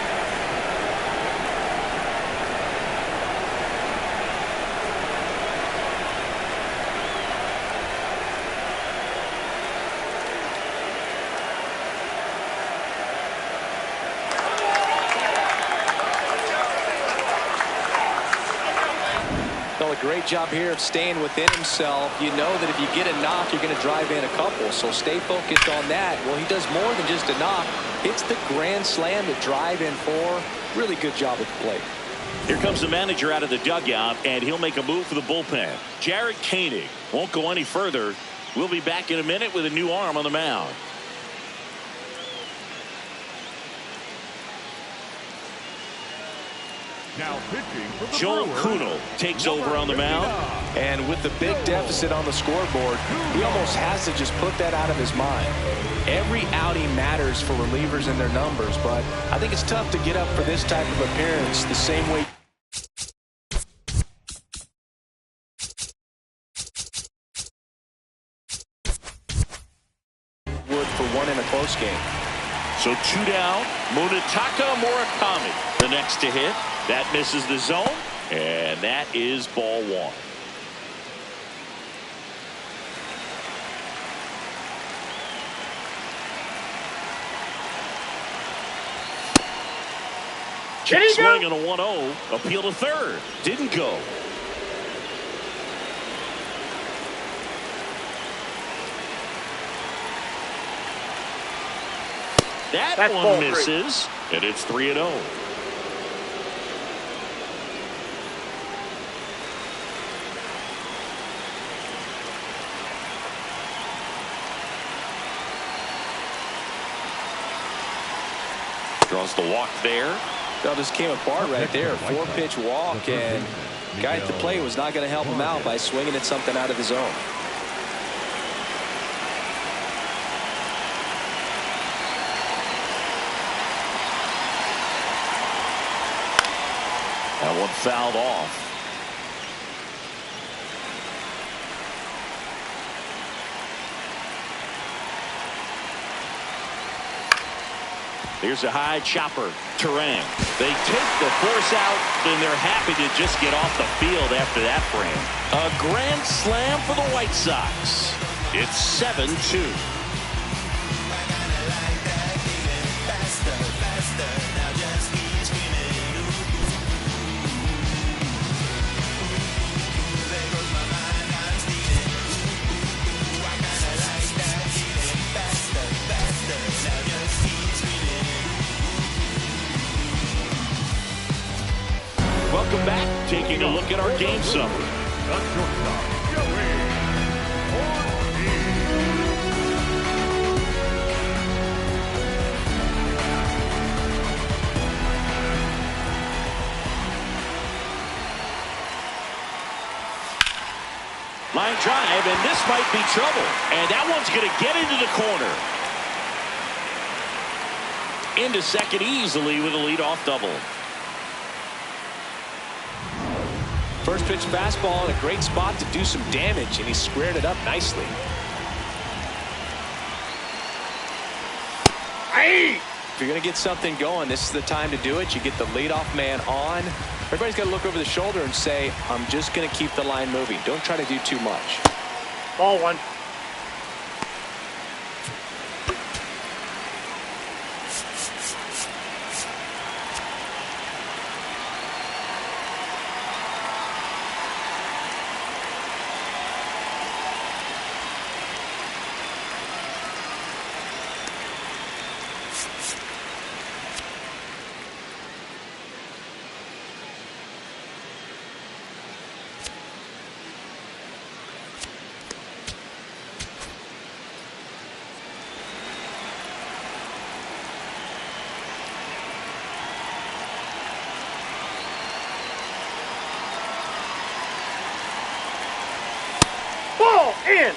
Great job here of staying within himself. You know that if you get a knock, you're going to drive in a couple. So stay focused on that. Well, he does more than just a knock. Hits the grand slam to drive in 4. Really good job at the plate. Here comes the manager out of the dugout, and he'll make a move for the bullpen. Jared Koenig won't go any further. We'll be back in a minute with a new arm on the mound. Now pitching for the Joel Brewers, Kuhnel takes over on the mound. And with the big deficit on the scoreboard, he almost has to just put that out of his mind. Every outing matters for relievers and their numbers, but I think it's tough to get up for this type of appearance the same way would for one in a close game. So 2 down. Munetaka Murakami the next to hit. That misses the zone, and that is ball 1. Check swing on a 1-0. Appeal to third. Didn't go. That one misses, and it's 3-0. Draws the walk there. That just came apart right there. 4-pitch walk, and the guy at the plate was not going to help him out by swinging at something out of his zone. That one fouled off. Here's a high chopper. Terang. They take the force out, and they're happy to just get off the field after that frame. A grand slam for the White Sox. It's 7-2. Welcome back. Taking a look at our game summary. The shortstop, Joey Ortiz. Line drive, and this might be trouble. And that one's going to get into the corner. Into second easily with a leadoff double. First pitch fastball in a great spot to do some damage, and he squared it up nicely. If you're going to get something going, this is the time to do it. You get the leadoff man on. Everybody's got to look over the shoulder and say, I'm just going to keep the line moving. Don't try to do too much. Ball one. Ball in.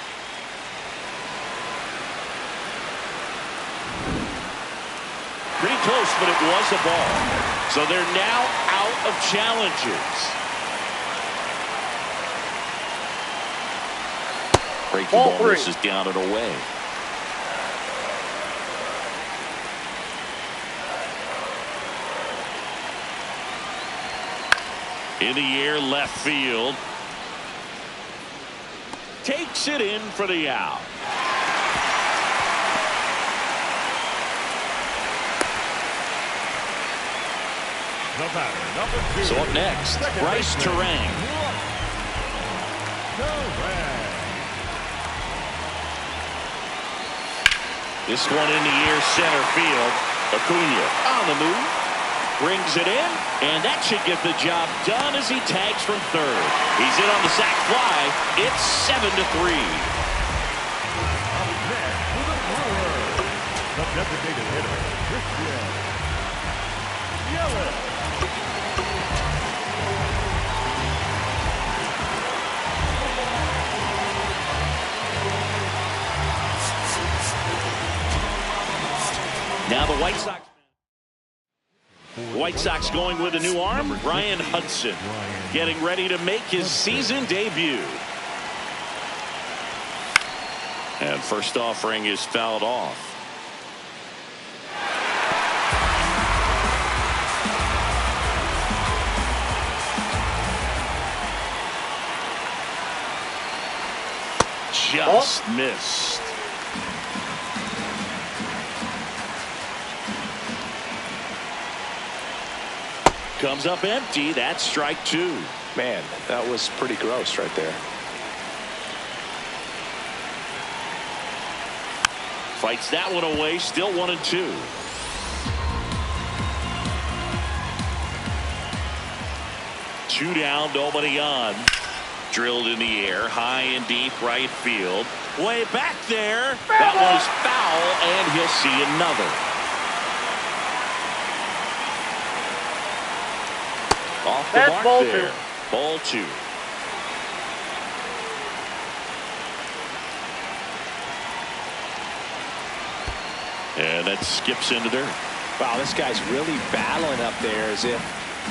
Pretty close, but it was a ball. So they're now out of challenges. Breaking ball misses down and away. In the air, left field. Takes it in for the out. The batter, number 2. So up next, Bryce Terang. This one in the air, center field. Acuna on the move. Brings it in, and that should get the job done as he tags from third. He's in on the sac fly. It's 7-3. Up next for the Brewers, the designated hitter, Christian Yelich. Now the White Sox going with a new arm. Ryan Hudson getting ready to make his season debut. And first offering is fouled off. Just missed. comes up empty. That's strike two. Man, that was pretty gross right there. Fights that one away. Still 1-2. Two down, nobody on. Drilled in the air, high and deep right field. Way back there. That was foul, and he'll see another. Off the mark ball there. Ball two. And that skips into there. Wow, this guy's really battling up there as if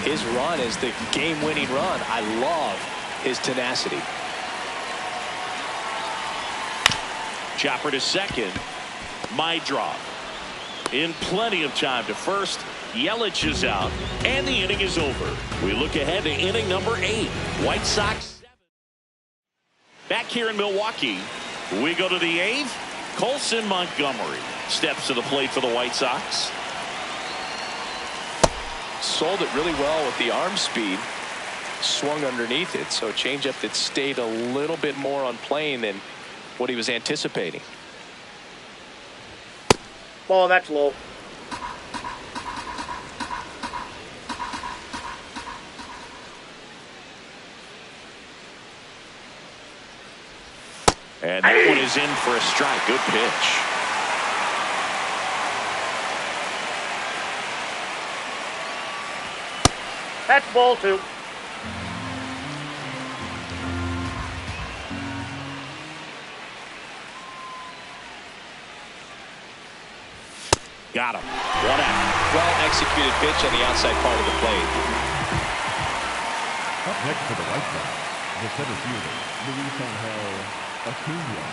his run is the game-winning run. I love his tenacity. Chopper to second. My drop. In plenty of time to first. Yelich is out, and the inning is over. We look ahead to inning number 8. White Sox 7. Back here in Milwaukee, we go to the 8th. Colson Montgomery steps to the plate for the White Sox. Sold it really well with the arm speed. Swung underneath it, so a changeup that stayed a little bit more on plane than what he was anticipating. Ball, that's low. And that one is in for a strike. Good pitch. That's ball two. Got him. 1 out. Well executed pitch on the outside part of the plate. Up next for the White Sox, the center fielder, Luis Angel Acuna.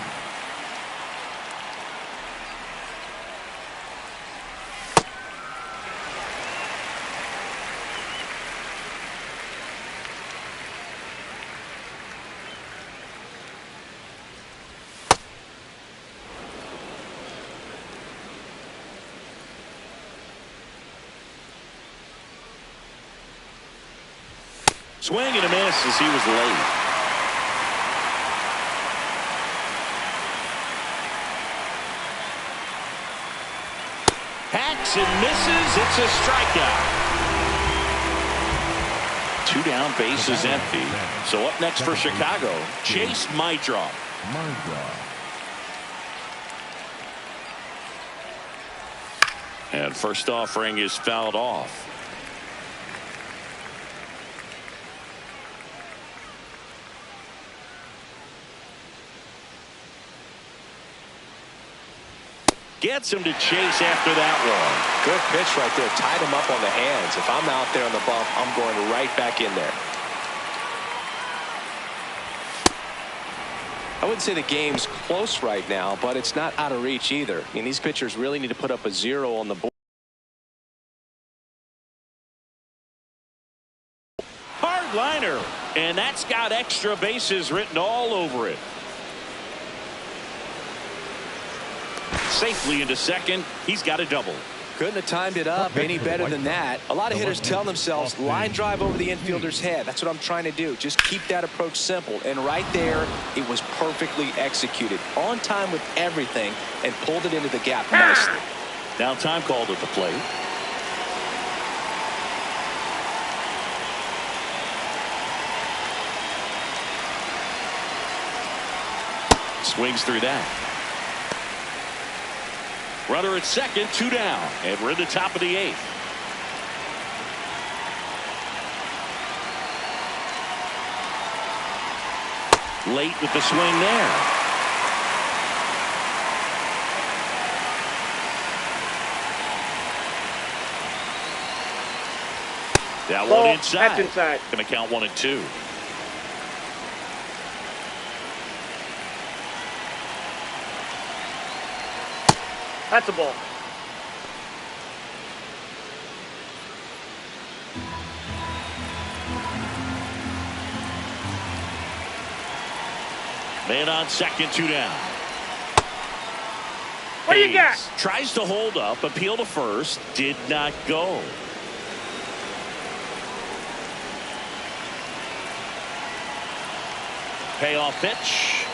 Swing and a miss as he was late. Hacks and misses. It's a strikeout. 2 down, bases empty. So up next for Chicago, Chase Maidrop. And first offering is fouled off. Gets him to chase after that one. Good pitch right there. Tied him up on the hands. If I'm out there on the bump, I'm going right back in there. I wouldn't say the game's close right now, but it's not out of reach either. I mean, these pitchers really need to put up a 0 on the board. Hard liner, and that's got extra bases written all over it. Safely into second. He's got a double. Couldn't have timed it up any better than that. A lot of hitters tell themselves line drive over the infielder's head. That's what I'm trying to do. Just keep that approach simple. And right there, it was perfectly executed. On time with everything and pulled it into the gap nicely. Now time called at the plate. Swings through that. Runner at second, 2 down, and we're in the top of the 8th. Late with the swing there. That Ball, one inside. that's inside. Going to count 1-2. That's a ball. Man on second, 2 down. What do you got? Tries to hold up, appeal to first, did not go. Payoff pitch.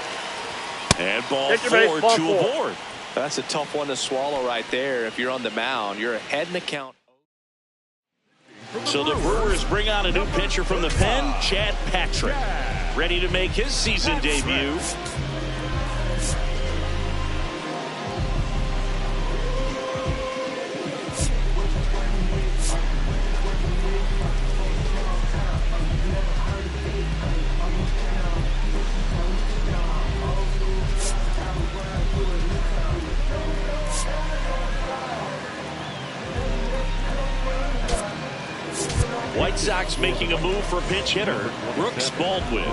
And ball Take your base, 4 ball to 4. a board. That's a tough one to swallow right there. If you're on the mound, you're ahead in the count. So the Brewers bring on a new pitcher from the pen, Chad Patrick, ready to make his season debut. White Sox making a move for pinch hitter Brooks Baldwin.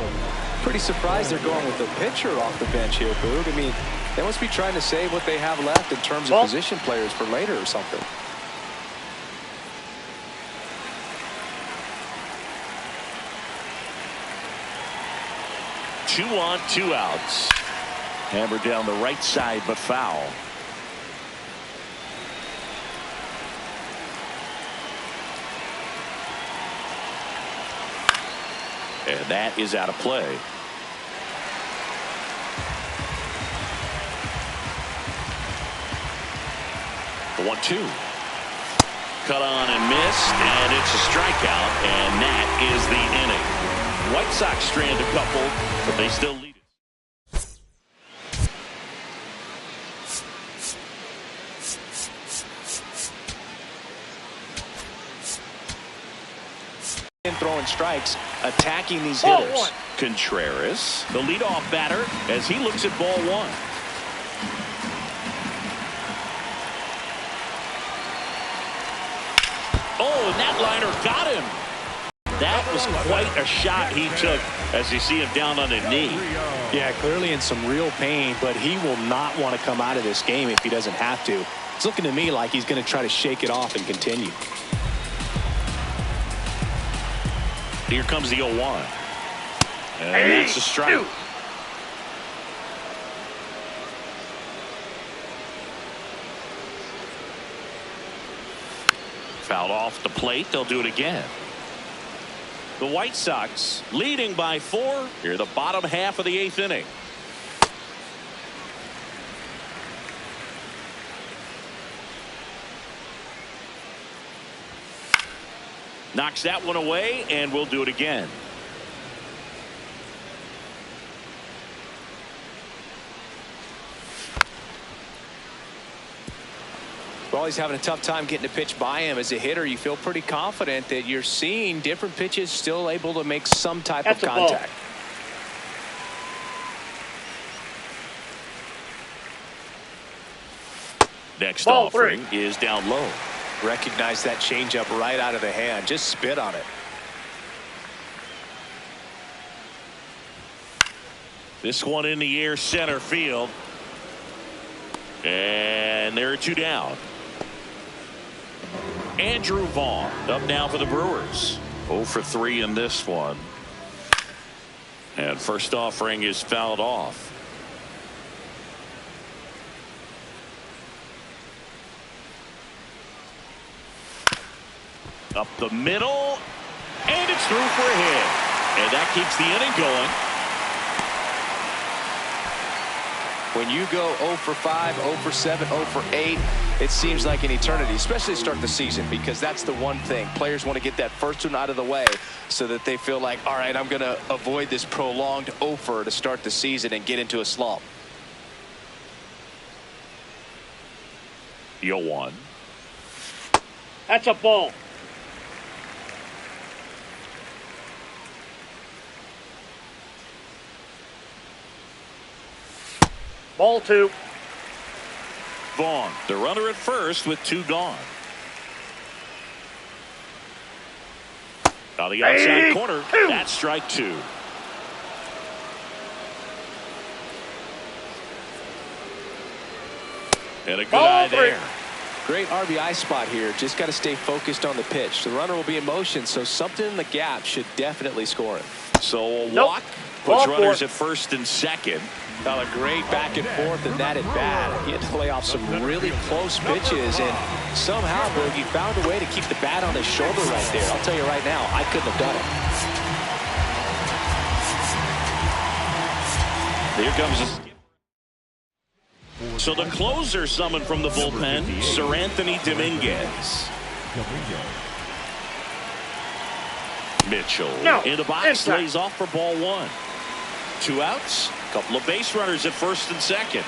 Pretty surprised they're going with the pitcher off the bench here, Boog. I mean, they must be trying to save what they have left in terms of position players for later or something. Two on, 2 outs. Hammered down the right side, but foul. And that is out of play. The 1-2. Cut on and missed, and it's a strikeout, and that is the inning. White Sox strand a couple, but they still lead it. Throwing strikes, attacking these hitters. Contreras, the leadoff batter, as he looks at ball 1. Oh, and that liner got him. That was quite a shot he took as you see him down on a knee. Yeah, clearly in some real pain, but he will not want to come out of this game if he doesn't have to. It's looking to me like he's going to try to shake it off and continue. Here comes the 0-1. And that's a strike. Fouled off the plate. They'll do it again. The White Sox leading by 4 here, the bottom half of the 8th inning. Knocks that one away, and we'll do it again. Well, he's having a tough time getting a pitch by him. As a hitter, you feel pretty confident that you're seeing different pitches still able to make some type of contact. Next offering is down low. Recognize that changeup right out of the hand. Just spit on it. This one in the air, center field. And there are 2 down. Andrew Vaughn up now for the Brewers. 0 for 3 in this one. And first offering is fouled off. Up the middle, and it's through for a hit. And that keeps the inning going. When you go 0 for 5, 0 for 7, 0 for 8, it seems like an eternity, especially to start the season, because that's the one thing. Players want to get that first one out of the way so that they feel like, all right, I'm going to avoid this prolonged 0 for to start the season and get into a slump. The 0-1. That's a ball. Ball 2. Vaughn, the runner at first with 2 gone. On the outside corner, that's strike 2. And a good eye there. Great RBI spot here. Just got to stay focused on the pitch. The runner will be in motion, so something in the gap should definitely score him. So a walk puts runners at first and second. Got a great back and forth, and that at bat. He had to lay off some really close pitches, and somehow, Boogie found a way to keep the bat on his shoulder right there. I'll tell you right now, I couldn't have done it. Here comes a skip. So the closer summoned from the bullpen, Sir Anthony Dominguez. Mitchell in the box, lays off for ball one. 2 outs, couple of base runners at first and second.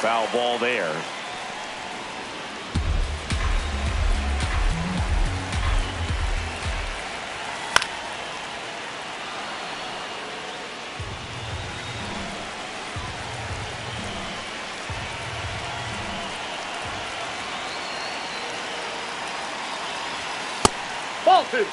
Foul ball there. Ball 2.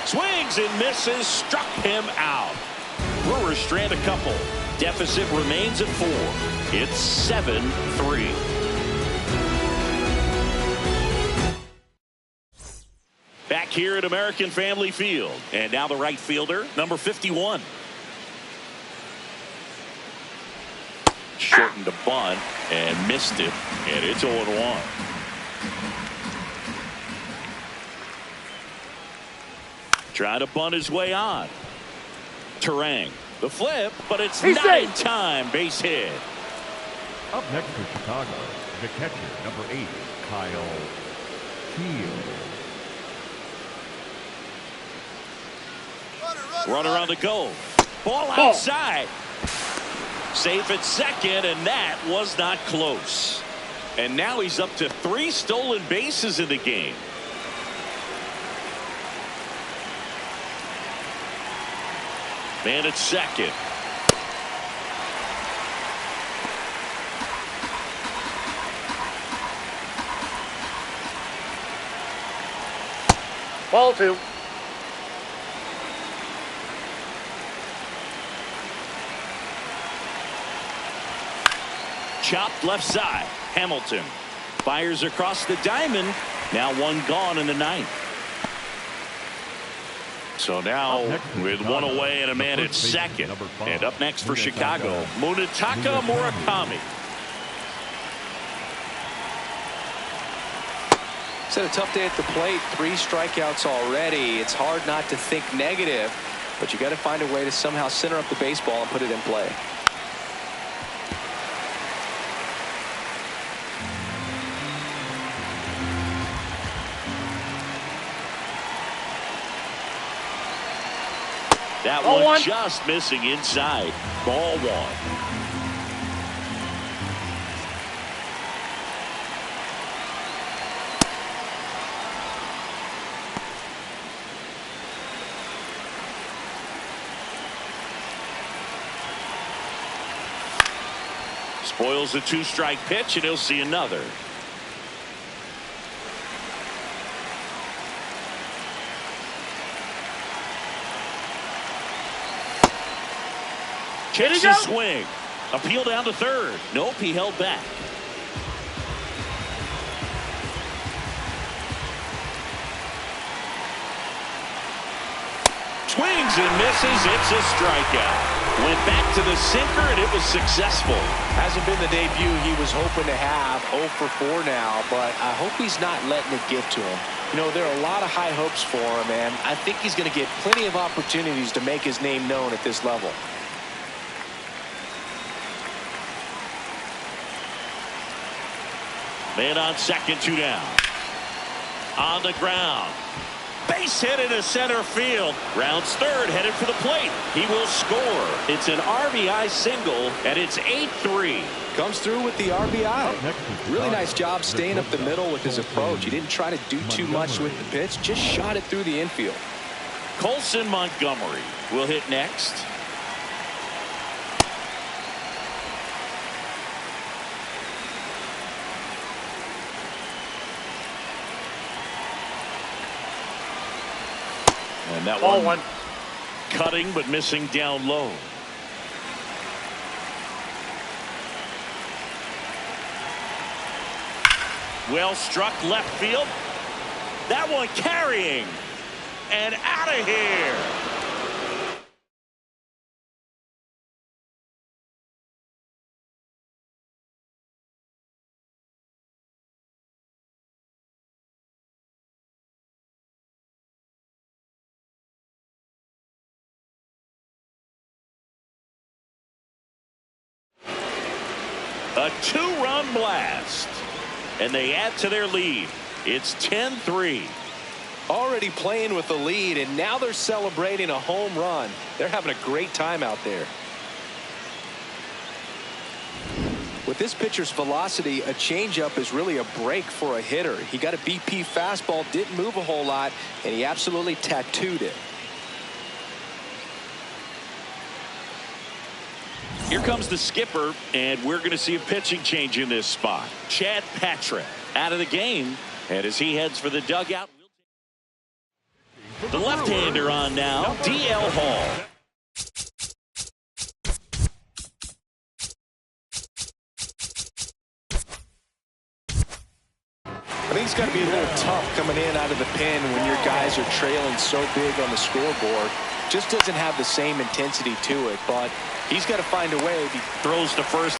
Swings and misses, struck him out. Brewers strand a couple. Deficit remains at 4. It's 7-3. Back here at American Family Field. And now the right fielder, number 51. Shortened a bunt and missed it. And it's 0-1. Trying to bunt his way on. Terang, the flip, but it's not in time. Base hit. Up next for Chicago, the catcher, number 8, Kyle Field. Runner on the go. Ball outside. Safe at second, and that was not close. And now he's up to 3 stolen bases in the game. Man at second. Ball 2. Chopped left side. Hamilton fires across the diamond. Now 1 gone in the 9th. So now with 1 away and a man at second. And up next for Chicago, Munetaka Murakami. He's had a tough day at the plate. 3 strikeouts already. It's hard not to think negative, but you got to find a way to somehow center up the baseball and put it in play. That one just missing inside. Ball 1. Spoils a 2-strike pitch, and he'll see another. Checks the swing. Appeal down to third. Nope, he held back. Swings and misses. It's a strikeout. Went back to the sinker, and it was successful. Hasn't been the debut he was hoping to have. 0 for 4 now, but I hope he's not letting it get to him. You know, there are a lot of high hopes for him, and I think he's going to get plenty of opportunities to make his name known at this level. Man on second, 2 down. On the ground. Base hit into center field. Rounds third, headed for the plate. He will score. It's an RBI single, and it's 8-3. Comes through with the RBI. Really nice job staying up the middle with his approach. He didn't try to do too much with the pitch, just shot it through the infield. Colson Montgomery will hit next. And that one cutting but missing down low. Well struck left field. That one carrying and out of here. A 2-run blast. And they add to their lead. It's 10-3. Already playing with the lead, and now they're celebrating a home run. They're having a great time out there. With this pitcher's velocity, a changeup is really a break for a hitter. He got a BP fastball, didn't move a whole lot, and he absolutely tattooed it. Here comes the skipper, and we're going to see a pitching change in this spot. Chad Patrick out of the game, and as he heads for the dugout, the left-hander on now, D.L. Hall. I think it's got to be a little tough coming in out of the pen when your guys are trailing so big on the scoreboard. Just doesn't have the same intensity to it, but he's got to find a way. Throws to first.